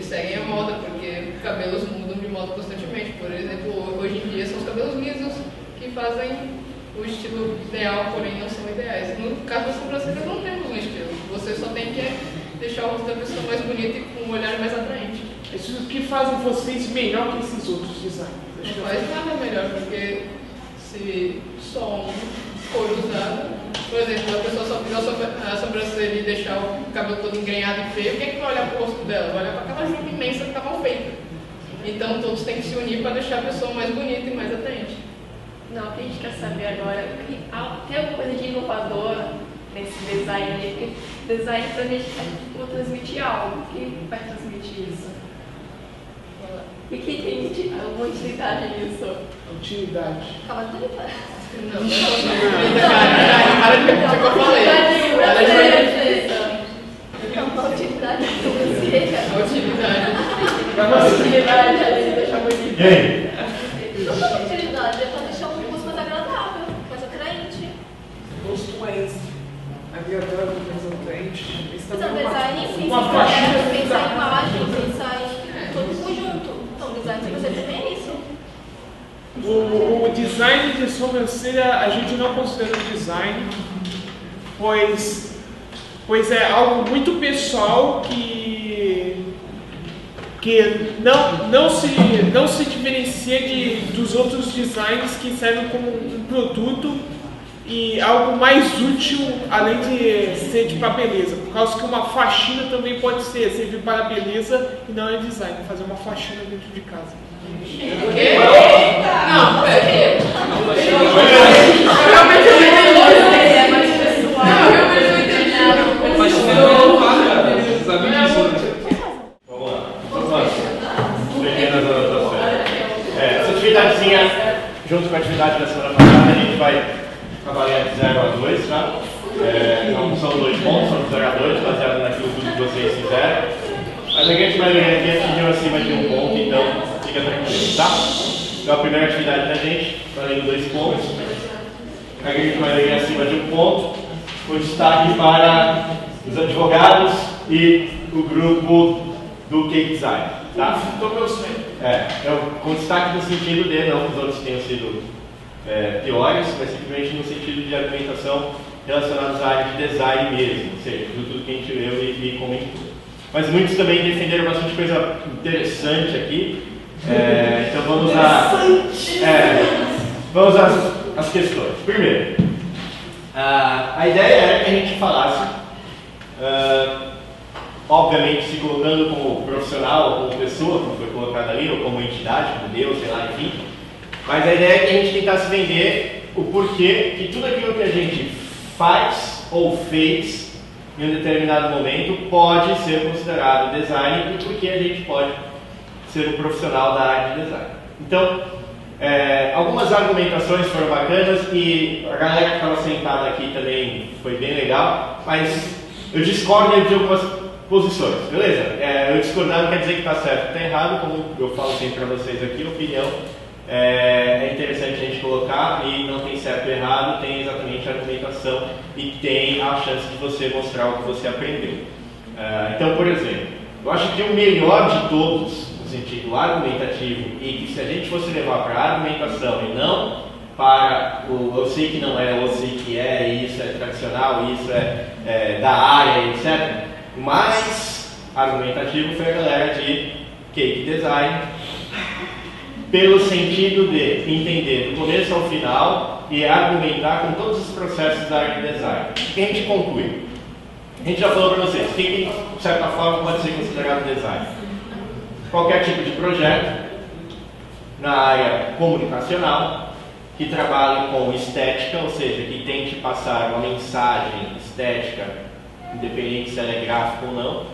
seguem a moda, porque cabelos mudam de moda constantemente. Por exemplo, hoje em dia são os cabelos lisos que fazem o estilo ideal, porém não são ideais. No caso das sobrancelhas não temos um estilo, você só tem que deixar o rosto da pessoa mais bonito e com um olhar mais atraente. Isso é o que fazem vocês melhor que esses outros designers. Não faz nada melhor, porque se só um for usado, por exemplo, a pessoa só fizer a sobrancelha e deixar o cabelo todo engrenhado e feio, quem é que vai olhar pro rosto dela? Vai olhar para aquela junta imensa que está mal feita. Então todos têm que se unir para deixar a pessoa mais bonita e mais atraente. Não, o que a gente quer saber agora é que tem alguma coisa de inovadora nesse design aí, porque design pra gente é transmitir algo. O que vai transmitir isso? E que tem alguma utilidade nisso? Utilidade. Acaba de limpar. Não, não é só para de repetir o que eu falei. É uma utilidade de sobrancelha. A utilidade. A utilidade além de deixar bonito. E aí? Não é uma utilidade, é para deixar um rosto mais agradável, mais atraente. Rosto mais agradável, mais atraente. Mas o design, enfim, uma faixinha pensar em imagem, pensar em todo o conjunto. Então, o design de sobrancelha também é isso. O design de sobrancelha a gente não considera design, pois é algo muito pessoal que não se diferencia dos outros designs que servem como um produto e algo mais útil além de ser de para beleza, por causa que uma faxina também pode servir para beleza e não é design, fazer uma faxina dentro de casa. Não, pera. Realmente eu entendi. É mais pessoal. Não, realmente eu entendi. Mas se não fala, eles sabem disso. Vamos lá. Pequenas anotações. Essa atividadezinha, junto com a atividade da semana passada, a gente vai trabalhar de 0 a 2, tá? Não são 2 pontos, são de 0 a 2, baseado naquilo tudo que vocês fizeram. Mas a grande maioria aqui atingiu acima de 1 ponto, então fica tranquilo, tá? Então a primeira atividade da gente, valendo 2 pontos. A grande maioria acima de 1 ponto. O destaque para os advogados e o grupo do Cake Design, tá? Com destaque no sentido de, não que os outros tenham sido piores, mas simplesmente no sentido de argumentação relacionados à área de design mesmo, ou seja, tudo que a gente leu e comentou. Mas muitos também defenderam bastante coisa interessante aqui, então vamos às questões. Primeiro, a ideia era que a gente falasse, obviamente se colocando como profissional, ou como pessoa, como foi colocado ali, ou como entidade, como Deus, sei lá, enfim. Mas a ideia é que a gente tentasse vender o porquê que tudo aquilo que a gente faz ou fez em um determinado momento pode ser considerado design e porque a gente pode ser um profissional da área de design. Então, algumas argumentações foram bacanas e a galera que estava sentada aqui também foi bem legal, mas eu discordo de algumas posições, beleza? Eu discordar não quer dizer que está certo ou está errado, como eu falo sempre para vocês aqui, a opinião é interessante a gente colocar e não tem certo ou errado, tem exatamente a argumentação e tem a chance de você mostrar o que você aprendeu. Então, por exemplo, eu acho que o melhor de todos, no sentido argumentativo, e que se a gente fosse levar para a argumentação e não para o eu sei que não é, eu sei que é, isso é tradicional, isso é da área, etc., o mais argumentativo foi a galera de Cake Design, pelo sentido de entender do começo ao final e argumentar com todos os processos da área de design. O que a gente conclui? A gente já falou para vocês, o que de certa forma pode ser considerado design? Qualquer tipo de projeto na área comunicacional que trabalhe com estética, ou seja, que tente passar uma mensagem estética, independente se ela é gráfica ou não,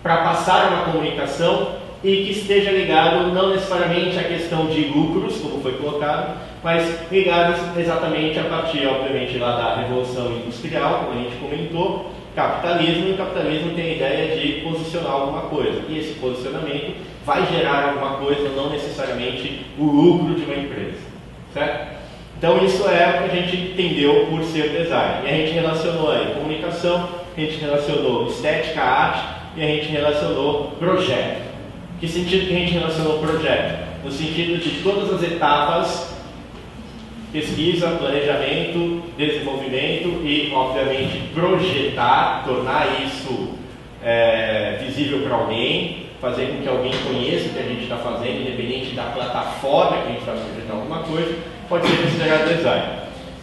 para passar uma comunicação e que esteja ligado não necessariamente à questão de lucros, como foi colocado, mas ligados exatamente a partir, obviamente, lá da Revolução Industrial, como a gente comentou, capitalismo, e o capitalismo tem a ideia de posicionar alguma coisa, e esse posicionamento vai gerar alguma coisa, não necessariamente o lucro de uma empresa, certo? Então isso é o que a gente entendeu por ser design, e a gente relacionou aí comunicação, a gente relacionou estética, arte, e a gente relacionou projeto. Que sentido que a gente relacionou projeto? No sentido de todas as etapas, pesquisa, planejamento, desenvolvimento e, obviamente, projetar, tornar isso visível para alguém, fazer com que alguém conheça o que a gente está fazendo, independente da plataforma que a gente vai projetar alguma coisa, pode ser considerado design.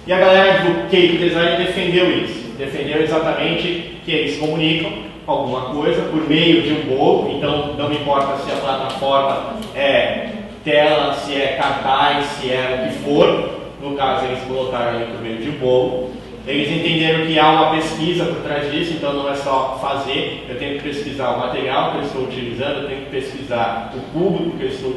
E a galera do Cake Design defendeu isso, defendeu exatamente que eles comunicam alguma coisa por meio de um bolo, então não importa se a plataforma é tela, se é cartaz, se é o que for, no caso eles colocaram ali por meio de um bolo. Eles entenderam que há uma pesquisa por trás disso, então não é só fazer, eu tenho que pesquisar o material que eu estou utilizando, eu tenho que pesquisar o público que eu estou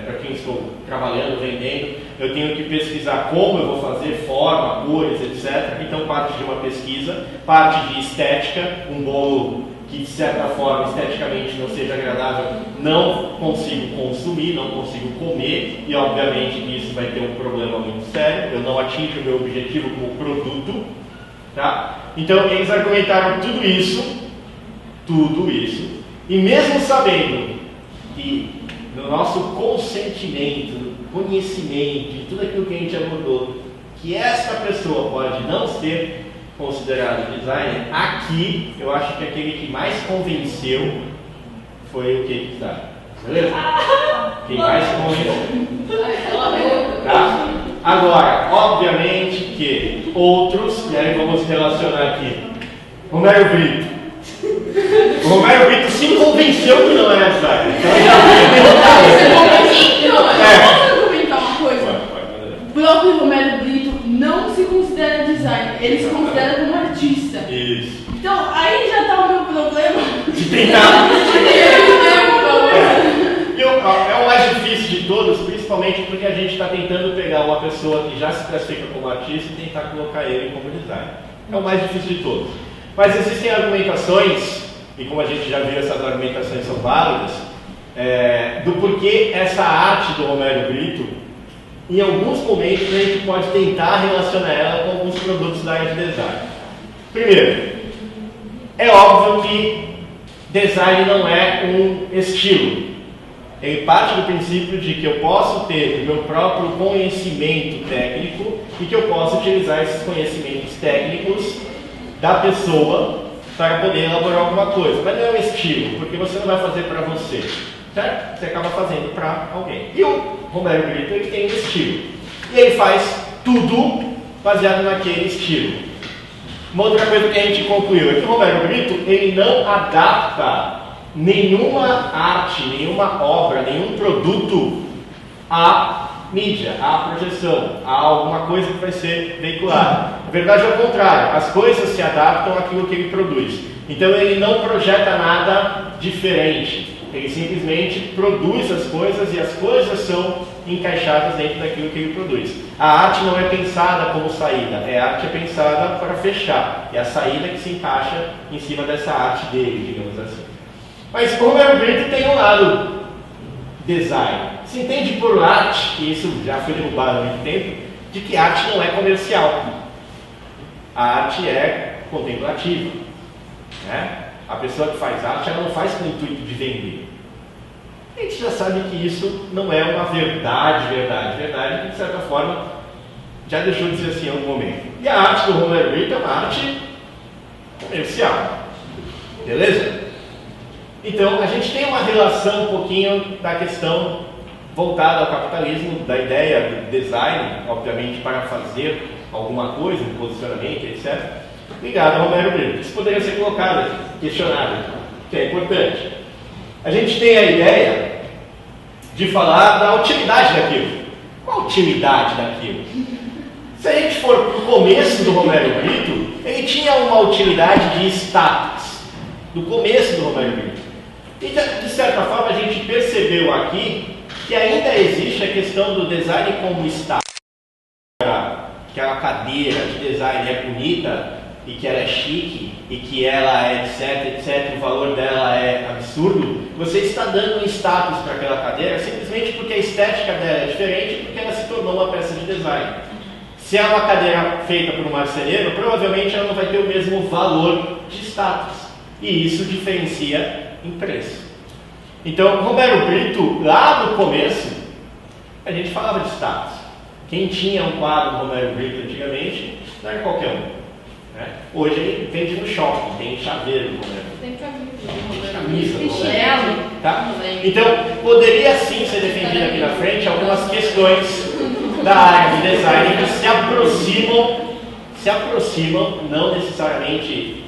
para quem estou trabalhando, vendendo, eu tenho que pesquisar como eu vou fazer, forma, cores, etc. Então parte de uma pesquisa, parte de estética, um bolo que de certa forma esteticamente não seja agradável, não consigo consumir, não consigo comer, e obviamente isso vai ter um problema muito sério, eu não atingo o meu objetivo como produto, tá? Então eles argumentaram tudo isso, e mesmo sabendo que no nosso consentimento, conhecimento de tudo aquilo que a gente abordou, que esta pessoa pode não ser considerado designer, aqui eu acho que aquele que mais convenceu foi o Cake Design. Beleza? Quem mais convenceu. Tá? Agora, obviamente que outros, e aí vamos relacionar aqui. Romero Brito. O Romero Brito se convenceu que não era designer. Posso argumentar uma coisa? O próprio Romero Brito não se considera designer, ele se considera como artista. Isso. Então, aí já está o meu problema. De tentar. É o mais difícil de todos, principalmente porque a gente está tentando pegar uma pessoa que já se classifica como artista e tentar colocar ele como designer. É o mais difícil de todos. Mas existem argumentações, e como a gente já viu, essas argumentações são válidas, do porquê essa arte do Romero Brito, em alguns momentos a gente pode tentar relacionar ela com alguns produtos da área de design. Primeiro, é óbvio que design não é um estilo. Ele parte do princípio de que eu posso ter o meu próprio conhecimento técnico e que eu posso utilizar esses conhecimentos técnicos da pessoa para poder elaborar alguma coisa. Mas não é um estilo, porque você não vai fazer para você, certo? Você acaba fazendo para alguém. E o Romero Brito, ele tem um estilo. E ele faz tudo baseado naquele estilo. Uma outra coisa que a gente concluiu é que o Romero Brito, ele não adapta nenhuma arte, nenhuma obra, nenhum produto à mídia, à projeção, a alguma coisa que vai ser veiculada. Na verdade é o contrário, as coisas se adaptam àquilo que ele produz. Então ele não projeta nada diferente, ele simplesmente produz as coisas e as coisas são encaixadas dentro daquilo que ele produz. A arte não é pensada como saída, a arte é pensada para fechar, é a saída que se encaixa em cima dessa arte dele, digamos assim. Mas o Romero Brito tem um lado design. Se entende por arte, e isso já foi derrubado há muito tempo, de que arte não é comercial. A arte é contemplativa. Né? A pessoa que faz arte, ela não faz com o intuito de vender. A gente já sabe que isso não é uma verdade que de certa forma já deixou de ser assim em algum momento. E a arte do Romero Brito é uma arte comercial. Beleza? Então, a gente tem uma relação um pouquinho da questão voltada ao capitalismo, da ideia do design, obviamente, para fazer alguma coisa, um posicionamento, etc., ligado ao Romero Brito. Isso poderia ser colocado aqui, questionado, que é importante. A gente tem a ideia de falar da utilidade daquilo. Qual a utilidade daquilo? Se a gente for para o começo do Romero Brito, ele tinha uma utilidade de status, do começo do Romero Brito. E de certa forma a gente percebeu aqui que ainda existe a questão do design como status. Aquela cadeira de design é bonita e que ela é chique e que ela é etc, o valor dela é absurdo. Você está dando um status para aquela cadeira simplesmente porque a estética dela é diferente e porque ela se tornou uma peça de design. Se é uma cadeira feita por um marceneiro, provavelmente ela não vai ter o mesmo valor de status. E isso diferencia em preço. Então, Romero Brito, lá no começo, a gente falava de status. Quem tinha um quadro do Romero Brito antigamente, não era qualquer um. Né? Hoje ele vende no shopping, tem chaveiro do Romero. Tem Camisa do Romero. Tá? Então, poderia sim ser defendido aqui na frente algumas questões da área de design que se aproximam, não necessariamente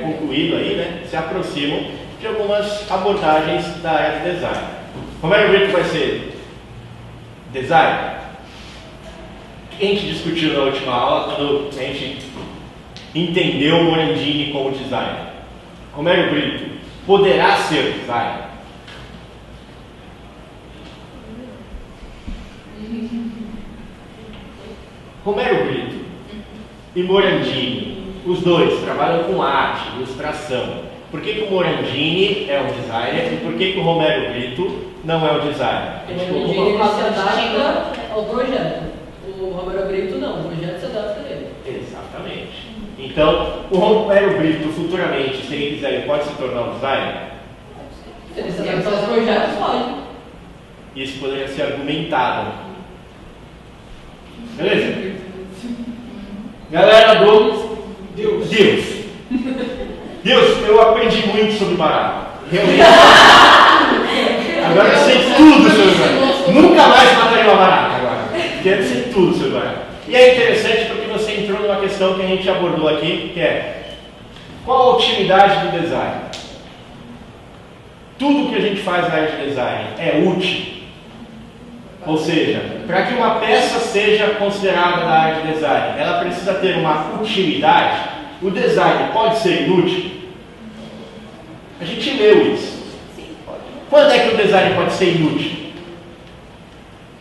concluído aí, né? Se aproximam de algumas abordagens da área de design. Romero Brito vai ser design? O que a gente discutiu na última aula quando a gente entendeu o Morandini como designer? Romero Brito poderá ser designer? Romero Brito e Morandini, os dois trabalham com arte, ilustração. Por que o Morandini é um designer e por que o Romero Brito não é um designer? O Morandini se adapta ao projeto. O Romero Brito não, o projeto se adapta a ele. Exatamente. Então, o Romero Brito futuramente, se ele quiser, ele pode se tornar um designer? Se ele se adaptar aos projetos, pode. Isso poderia ser argumentado. Beleza? Galera do Deus. Deus, eu aprendi muito sobre barata. Realmente. Agora eu sei tudo sobre barata. Nunca mais matarei uma barata agora. Quero sei tudo sobre barata. E é interessante porque você entrou numa questão que a gente abordou aqui, que é: qual a utilidade do design? Tudo que a gente faz na área de design é útil. Ou seja, para que uma peça seja considerada da área de design, ela precisa ter uma utilidade. O design pode ser inútil? A gente leu isso. Quando é que o design pode ser inútil?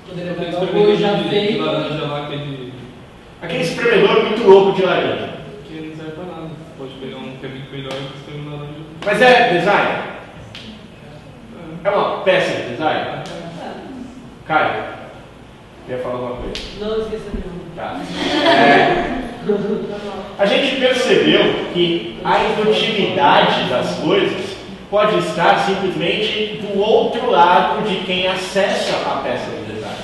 Poderia pegar uma coisa já feita. Aquele espremedor muito louco de laranja. Que não serve para nada. Pode pegar um que é muito melhor e espremer uma laranja. Mas é design? É uma peça de design? Caio, quer falar alguma coisa? Não, esqueci não. Tá. A gente percebeu que a inutilidade das coisas pode estar simplesmente do outro lado de quem acessa a peça de design.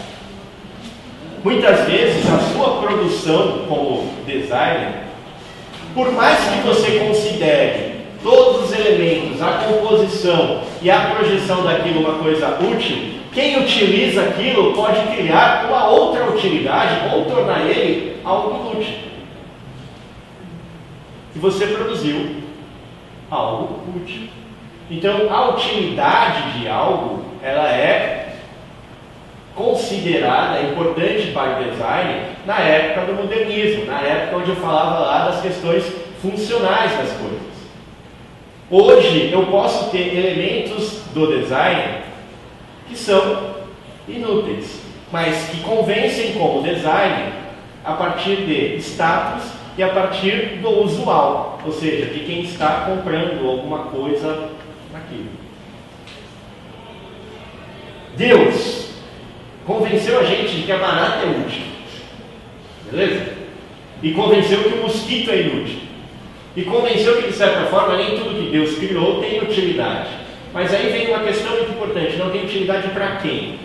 Muitas vezes a sua produção como designer, por mais que você considere todos os elementos, a composição e a projeção daquilo uma coisa útil, quem utiliza aquilo pode criar uma outra utilidade ou tornar ele algo inútil. E você produziu algo útil. Então, a utilidade de algo, ela é considerada importante para o design na época do modernismo, na época onde eu falava lá das questões funcionais das coisas. Hoje, eu posso ter elementos do design que são inúteis, mas que convencem como design a partir de status e a partir do usual, ou seja, de quem está comprando alguma coisa naquilo. Deus convenceu a gente de que a barata é útil, beleza? E convenceu que o mosquito é inútil. E convenceu que, de certa forma, nem tudo que Deus criou tem utilidade. Mas aí vem uma questão muito importante: não tem utilidade para quem?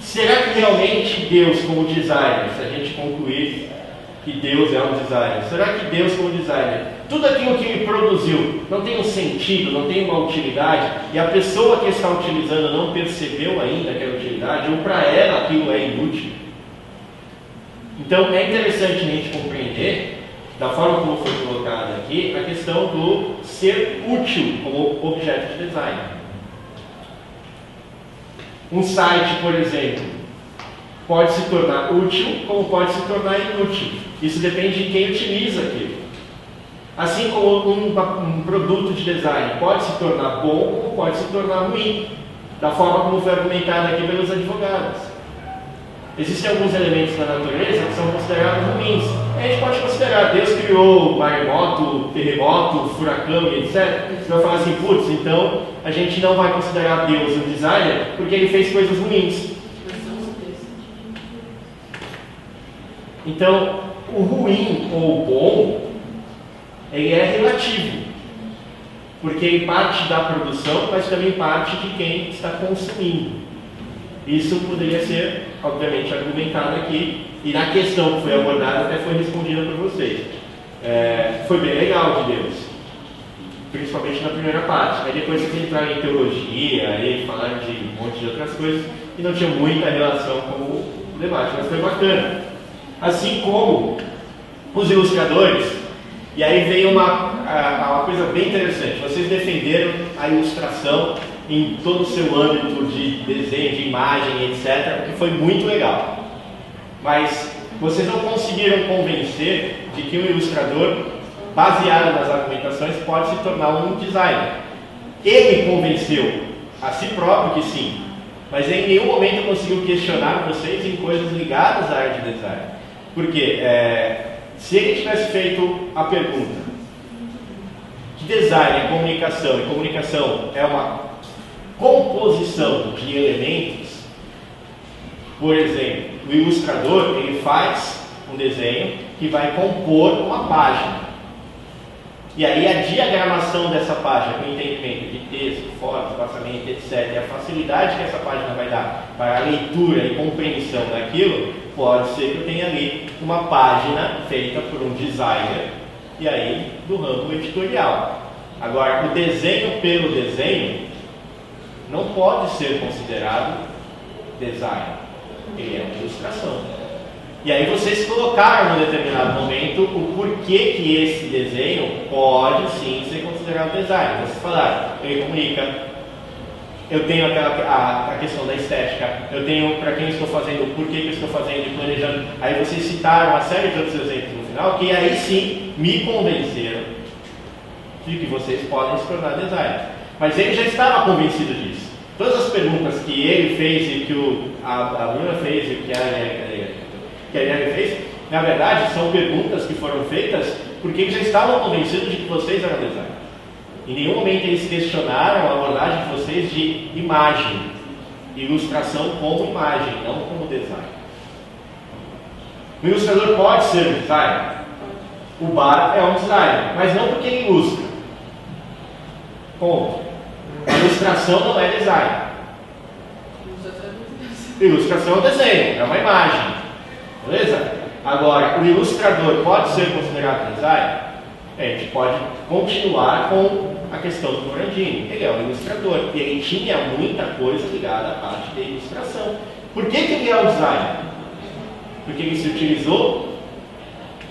Será que realmente Deus, como designer, se a gente concluir que Deus é um designer, será que Deus, como designer, tudo aquilo que ele produziu não tem um sentido, não tem uma utilidade, e a pessoa que está utilizando não percebeu ainda aquela utilidade, ou para ela aquilo é inútil? Então é interessante a gente compreender, da forma como foi colocada aqui, a questão do ser útil como objeto de design. Um site, por exemplo, pode se tornar útil como pode se tornar inútil. Isso depende de quem utiliza aquilo. Assim como um produto de design pode se tornar bom ou pode se tornar ruim, da forma como foi argumentado aqui pelos advogados. Existem alguns elementos da natureza que são considerados ruins. A gente pode considerar, Deus criou maremoto, terremoto, furacão e etc. Você vai falar assim, putz, então a gente não vai considerar Deus um designer porque ele fez coisas ruins. Então, o ruim ou o bom, ele é relativo. Porque ele parte da produção, mas também parte de quem está consumindo. Isso poderia ser, obviamente, argumentado aqui, e na questão que foi abordada até foi respondida por vocês. Foi bem legal de Deus, principalmente na primeira parte. Aí depois vocês entraram em teologia, aí falaram de um monte de outras coisas, e não tinha muita relação com o debate, mas foi bacana. Assim como os ilustradores, e aí veio uma coisa bem interessante. Vocês defenderam a ilustração em todo o seu âmbito de desenho, de imagem, etc., o que foi muito legal. Mas vocês não conseguiram convencer de que um ilustrador, baseado nas argumentações, pode se tornar um designer. Ele convenceu a si próprio que sim, mas em nenhum momento conseguiu questionar vocês em coisas ligadas à área de design. Porque se ele tivesse feito a pergunta: que design é comunicação, e comunicação é uma composição de elementos, por exemplo, o ilustrador ele faz um desenho que vai compor uma página. E aí a diagramação dessa página, com entendimento de texto, foto, espaçamento, etc., e a facilidade que essa página vai dar para a leitura e compreensão daquilo, pode ser que eu tenha ali uma página feita por um designer, e aí do ramo editorial. Agora, o desenho pelo desenho não pode ser considerado design, ele é uma ilustração. E aí vocês colocaram em determinado momento o porquê que esse desenho pode sim ser considerado design. Vocês falaram, ele comunica, eu tenho a questão da estética, eu tenho para quem eu estou fazendo, por que eu estou fazendo e planejando. Aí vocês citaram uma série de outros exemplos no final, que aí sim me convenceram de que vocês podem se tornar designer. Mas ele já estava convencido disso. Todas as perguntas que ele fez e que a Bruna fez e que a Ariane fez, na verdade, são perguntas que foram feitas porque eles já estavam convencidos de que vocês eram designers. Em nenhum momento eles questionaram a abordagem de vocês de imagem, ilustração como imagem, não como design. O ilustrador pode ser um designer. O Bar é um designer, mas não porque ele ilustra. Ponto. A ilustração não é design. Ilustração é um desenho, é uma imagem. Beleza? Agora, o ilustrador pode ser considerado design? A gente pode continuar com a questão do Morandini. Ele é um ilustrador e ele tinha muita coisa ligada à parte da ilustração. Por que ele é um designer? Porque ele se utilizou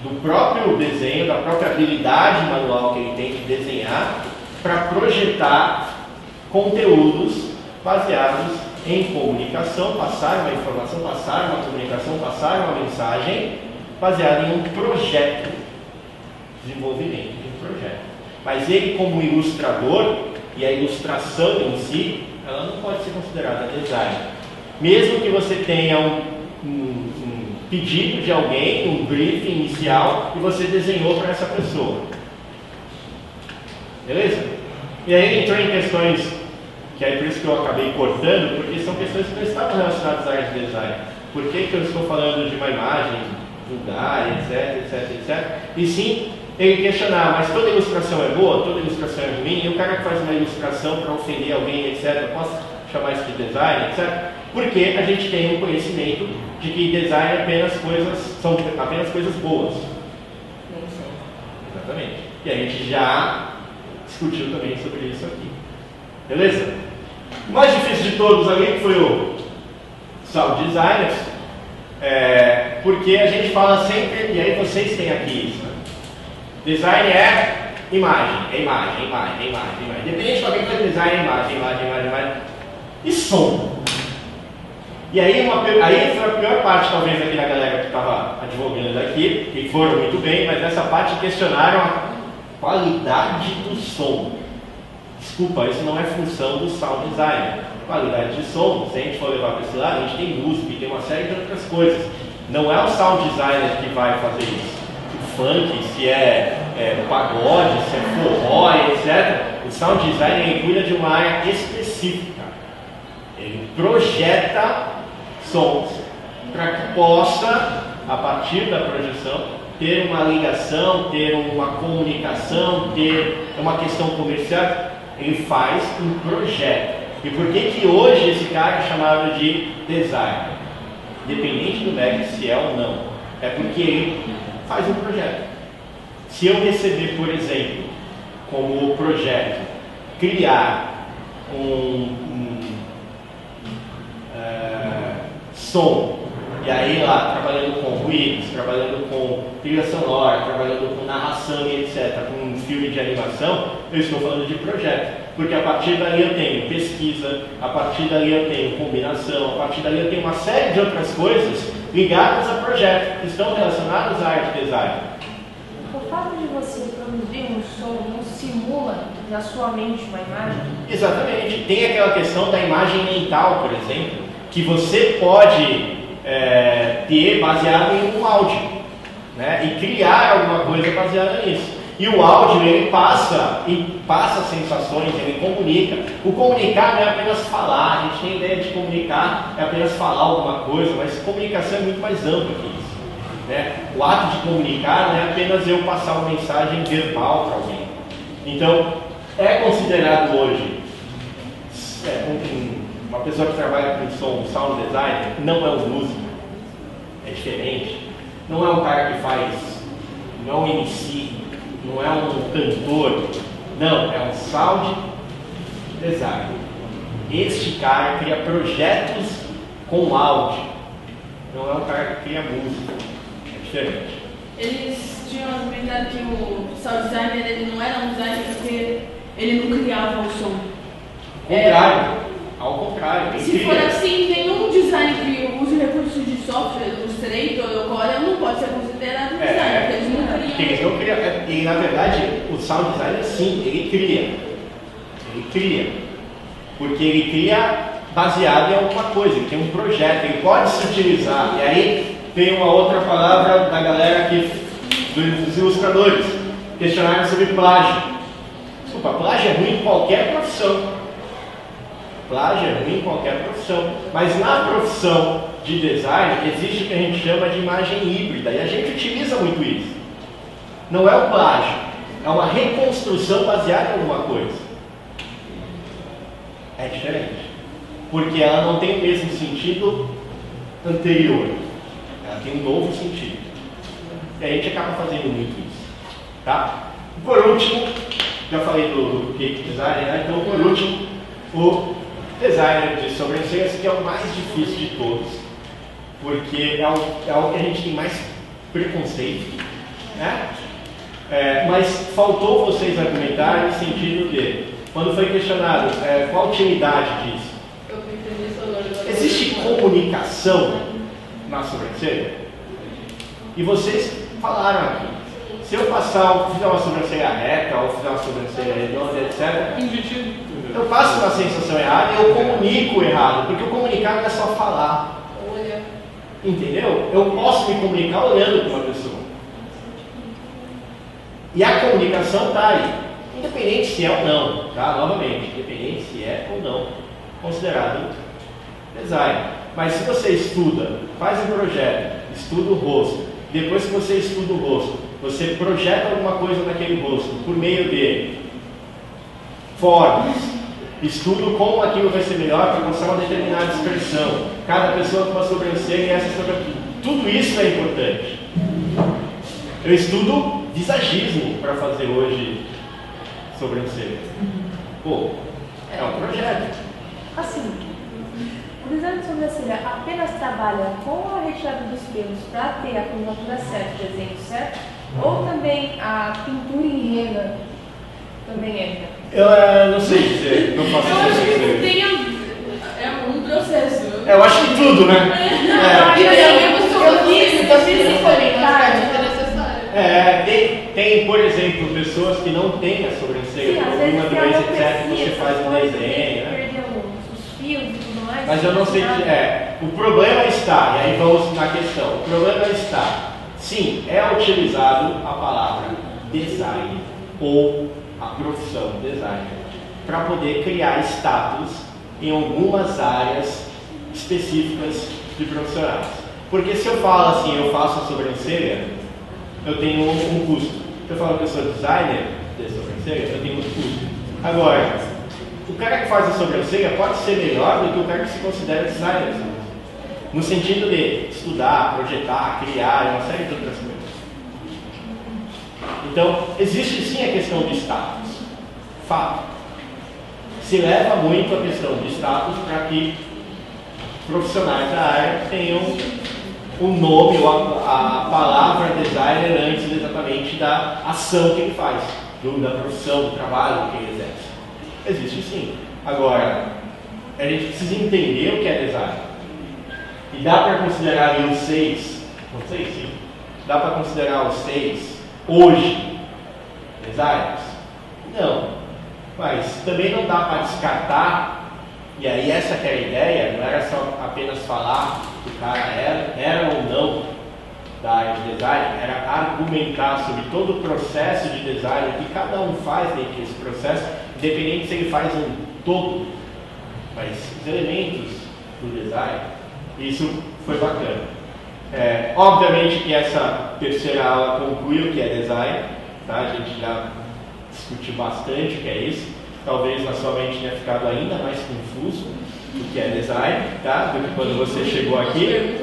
do próprio desenho, da própria habilidade manual que ele tem de desenhar para projetar conteúdos baseados em comunicação, passar uma informação, passar uma comunicação, passar uma mensagem baseada em um projeto, desenvolvimento de um projeto. Mas ele, como ilustrador, e a ilustração em si, ela não pode ser considerada design. Mesmo que você tenha um pedido de alguém, um briefing inicial, e você desenhou para essa pessoa. Beleza? E aí entrou em questões que é por isso que eu acabei cortando, porque são questões que não estavam relacionadas à área de design. Por que eu estou falando de uma imagem, lugar, etc, etc, etc? E sim, ele questionar, mas toda ilustração é boa, toda ilustração é ruim, e o cara que faz uma ilustração para ofender alguém, etc, posso chamar isso de design, etc? Porque a gente tem um conhecimento de que design são apenas coisas boas. Não são. Exatamente. E a gente já discutiu também sobre isso aqui. Beleza? O mais difícil de todos ali foi o sound designers, porque a gente fala sempre, e aí vocês têm aqui isso, né? Design é imagem. Independente de qualquer coisa, design é imagem. E som. E aí, aí foi a pior parte, talvez, aqui da galera que estava advogando aqui, que foram muito bem, mas nessa parte questionaram a qualidade do som. Desculpa, isso não é função do sound design. Qualidade de som, se a gente for levar para esse lado, a gente tem música e tem uma série de outras coisas. Não é o sound designer que vai fazer isso. O funk, se é pagode, se é forró, etc. O sound designer ele cuida de uma área específica. Ele projeta sons para que possa, a partir da projeção, ter uma ligação, ter uma comunicação, ter uma questão comercial. Ele faz um projeto. E por que hoje esse cara é chamado de designer? Independente do MEC se é ou não. É porque ele faz um projeto. Se eu receber, por exemplo, como projeto, criar som, e aí lá, trabalhando com ruídos, trabalhando com trilha sonora, trabalhando com narração e etc., com um filme de animação, eu estou falando de projeto. Porque a partir dali eu tenho pesquisa, a partir dali eu tenho combinação, a partir dali eu tenho uma série de outras coisas ligadas a projeto, que estão relacionadas à arte design. O fato de você produzir um som não simula na sua mente uma imagem? Exatamente. Tem aquela questão da imagem mental, por exemplo, que você pode ter baseado em um áudio, né? E criar alguma coisa baseada nisso. E o áudio, ele passa sensações, ele comunica. O comunicar não é apenas falar, a gente tem ideia de comunicar, é apenas falar alguma coisa, mas comunicação é muito mais ampla que isso, né? O ato de comunicar não é apenas eu passar uma mensagem verbal para alguém. Então, é considerado hoje uma pessoa que trabalha com som, sound designer, não é um músico, é diferente. Não é um cara que faz, não é um MC, não é um cantor, não, é um sound designer. Este cara cria projetos com áudio, não é um cara que cria música, é diferente. Eles tinham argumentado que o sound designer ele não era um designer porque ele não criava o som. Ao contrário. Se for assim, nenhum design que use recursos de software, o Illustrator ou Corel, não pode ser considerado design, porque eles não criam. E na verdade, o sound designer sim, ele cria. Porque ele cria baseado em alguma coisa, ele tem um projeto, ele pode se utilizar. E aí tem uma outra palavra da galera aqui, dos ilustradores, questionário sobre plágio. Desculpa, plágio é ruim em qualquer profissão. Plágio é ruim em qualquer profissão, mas na profissão de design existe o que a gente chama de imagem híbrida, e a gente utiliza muito isso. Não é o plágio, é uma reconstrução baseada em alguma coisa. É diferente, porque ela não tem o mesmo sentido anterior, ela tem um novo sentido. E a gente acaba fazendo muito isso. Tá? Por último, já falei do cake design, né? Então por último, o designer de sobrancelhas, que é o mais difícil de todos, porque é o que a gente tem mais preconceito, né? Mas faltou vocês argumentarem no sentido de, quando foi questionado qual a utilidade disso, existe comunicação na sobrancelha? E vocês falaram aqui, se eu fizer uma sobrancelha reta ou fizer uma sobrancelha redonda, etc., eu passo uma sensação errada e eu comunico errado, porque o comunicar não é só falar. Entendeu? Eu posso me comunicar olhando para uma pessoa. E a comunicação está aí, independente se é ou não, tá? Novamente, independente se é ou não considerado design. Mas se você estuda, faz um projeto, estuda o rosto, depois que você estuda o rosto, você projeta alguma coisa naquele rosto por meio de formas, estudo como aquilo vai ser melhor para mostrar uma determinada expressão, cada pessoa com uma sobrancelha e essa sobrancelha, tudo isso é importante. Eu estudo visagismo para fazer hoje sobrancelha. Pô, é um projeto. Assim, o design de sobrancelha apenas trabalha com a retirada dos pelos para ter a curvatura certa, o desenho certo? Ou também a pintura em rena também entra? Eu não sei dizer, não faço Eu acho que ideia. tem um processo. Eu acho que tudo, né? Eu fiz esse comentário. Tem, por exemplo, pessoas que não têm a sobrancelha, por alguma doença, etc., você faz um desenho, né? Perdeu os fios e tudo mais. Mas eu não sei o problema está, e aí vamos na questão, o problema está, sim, é utilizado a palavra design ou a profissão designer para poder criar status em algumas áreas específicas de profissionais. Porque se eu falo assim, eu faço a sobrancelha, eu tenho um custo. Se eu falo que eu sou designer de sobrancelha, eu tenho outro custo. Agora, o cara que faz a sobrancelha pode ser melhor do que o cara que se considera designer, no sentido de estudar, projetar, criar e uma série de outras coisas. Então, existe sim a questão de status. Fato. Se leva muito a questão de status para que profissionais da área tenham o nome ou a palavra designer antes exatamente da ação que ele faz, da profissão, do trabalho que ele exerce. Existe sim. Agora, a gente precisa entender o que é design. E dá para considerar os 6, não sei sim, dá para considerar os 6 hoje designers? Não. Mas também não dá para descartar. E aí essa que era a ideia, não era só apenas falar que o cara era ou não da área de design, era argumentar sobre todo o processo de design que cada um faz dentro desse processo, independente se ele faz um todo, mas os elementos do design, isso foi bacana. Obviamente que essa terceira aula conclui o que é design, tá? A gente já discutiu bastante o que é isso. Talvez na sua mente tenha ficado ainda mais confuso o que é design, tá? Do que quando você chegou aqui.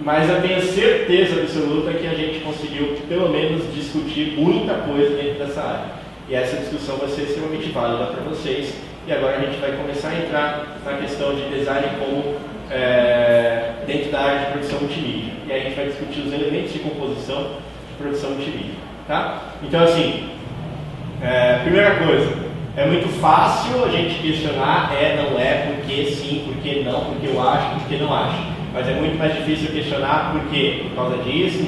Mas eu tenho certeza absoluta que a gente conseguiu, pelo menos, discutir muita coisa dentro dessa área. E essa discussão vai ser extremamente válida para vocês. E agora a gente vai começar a entrar na questão de design como dentro da área de produção multimídia. E aí a gente vai discutir os elementos de composição de produção multimídia, tá? Então, assim, primeira coisa, é muito fácil a gente questionar não é, por que sim, por que não, porque eu acho, por que não acho. Mas é muito mais difícil questionar por quê, por causa disso.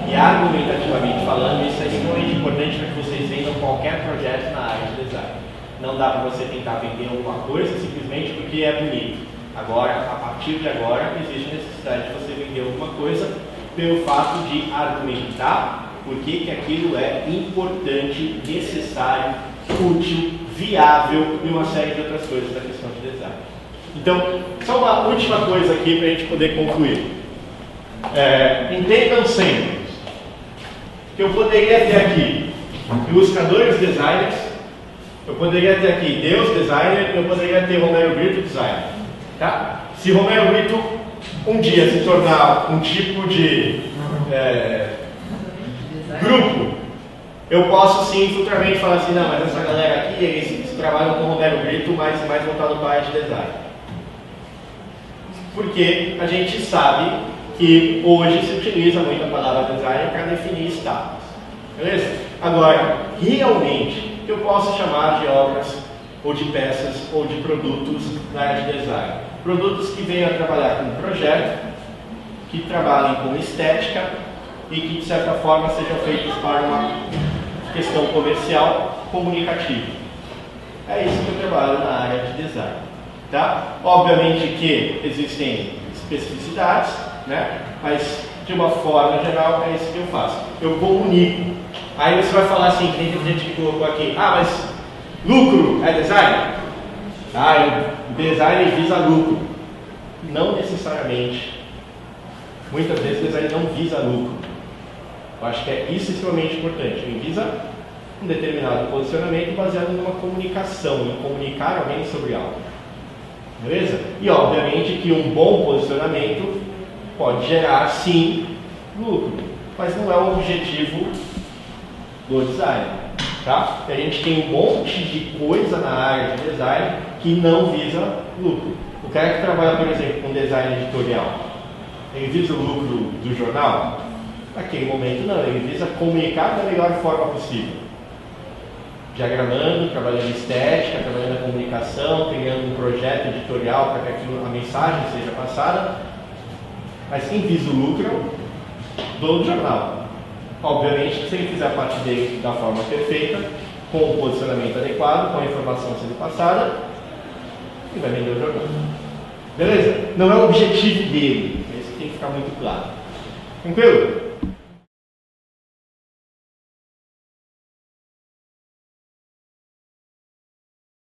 E argumentativamente falando, isso é extremamente importante para que vocês vendam qualquer projeto na área de design. Não dá para você tentar vender alguma coisa simplesmente porque é bonito. Agora, a partir de agora, existe a necessidade de você vender alguma coisa pelo fato de argumentar por que aquilo é importante, necessário, útil, viável e uma série de outras coisas da questão de design. Então, só uma última coisa aqui para a gente poder concluir. Entendam sempre que eu poderia ter aqui ilustradores designers, eu poderia ter aqui Deus designer, eu poderia ter Romero Brito designer. Tá? Se Romero Brito um dia se tornar um tipo de grupo, eu posso sim futuramente falar assim, não, mas essa galera aqui, eles trabalham com Romero Brito, mas mais voltado para a área de design. Porque a gente sabe que hoje se utiliza muito a palavra design para definir status. Beleza? Agora, realmente, eu posso chamar de obras, ou de peças, ou de produtos na área de design. Produtos que venham a trabalhar com projeto, que trabalhem com estética e que, de certa forma, sejam feitos para uma questão comercial comunicativa. É isso que eu trabalho na área de design. Tá? Obviamente que existem especificidades, né? Mas de uma forma geral é isso que eu faço. Eu comunico. Aí você vai falar assim, tem gente que colocou aqui, mas lucro é design? O design visa lucro. Não necessariamente. Muitas vezes o design não visa lucro. Eu acho que isso é extremamente importante. Ele visa um determinado posicionamento baseado numa comunicação, em comunicar alguém sobre algo. Beleza? E obviamente que um bom posicionamento pode gerar sim lucro, mas não é o objetivo do design. Tá? A gente tem um monte de coisa na área de design que não visa lucro. O cara que trabalha, por exemplo, com design editorial, ele visa o lucro do jornal? Naquele momento não, ele visa comunicar da melhor forma possível. Diagramando, trabalhando estética, trabalhando a comunicação, criando um projeto editorial para que a mensagem seja passada. Mas quem visa o lucro do jornal. Obviamente, se ele fizer a parte dele da forma perfeita, com o posicionamento adequado, com a informação sendo passada, ele vai vender o jornal. Beleza? Não é o objetivo dele. Isso tem que ficar muito claro. Tranquilo?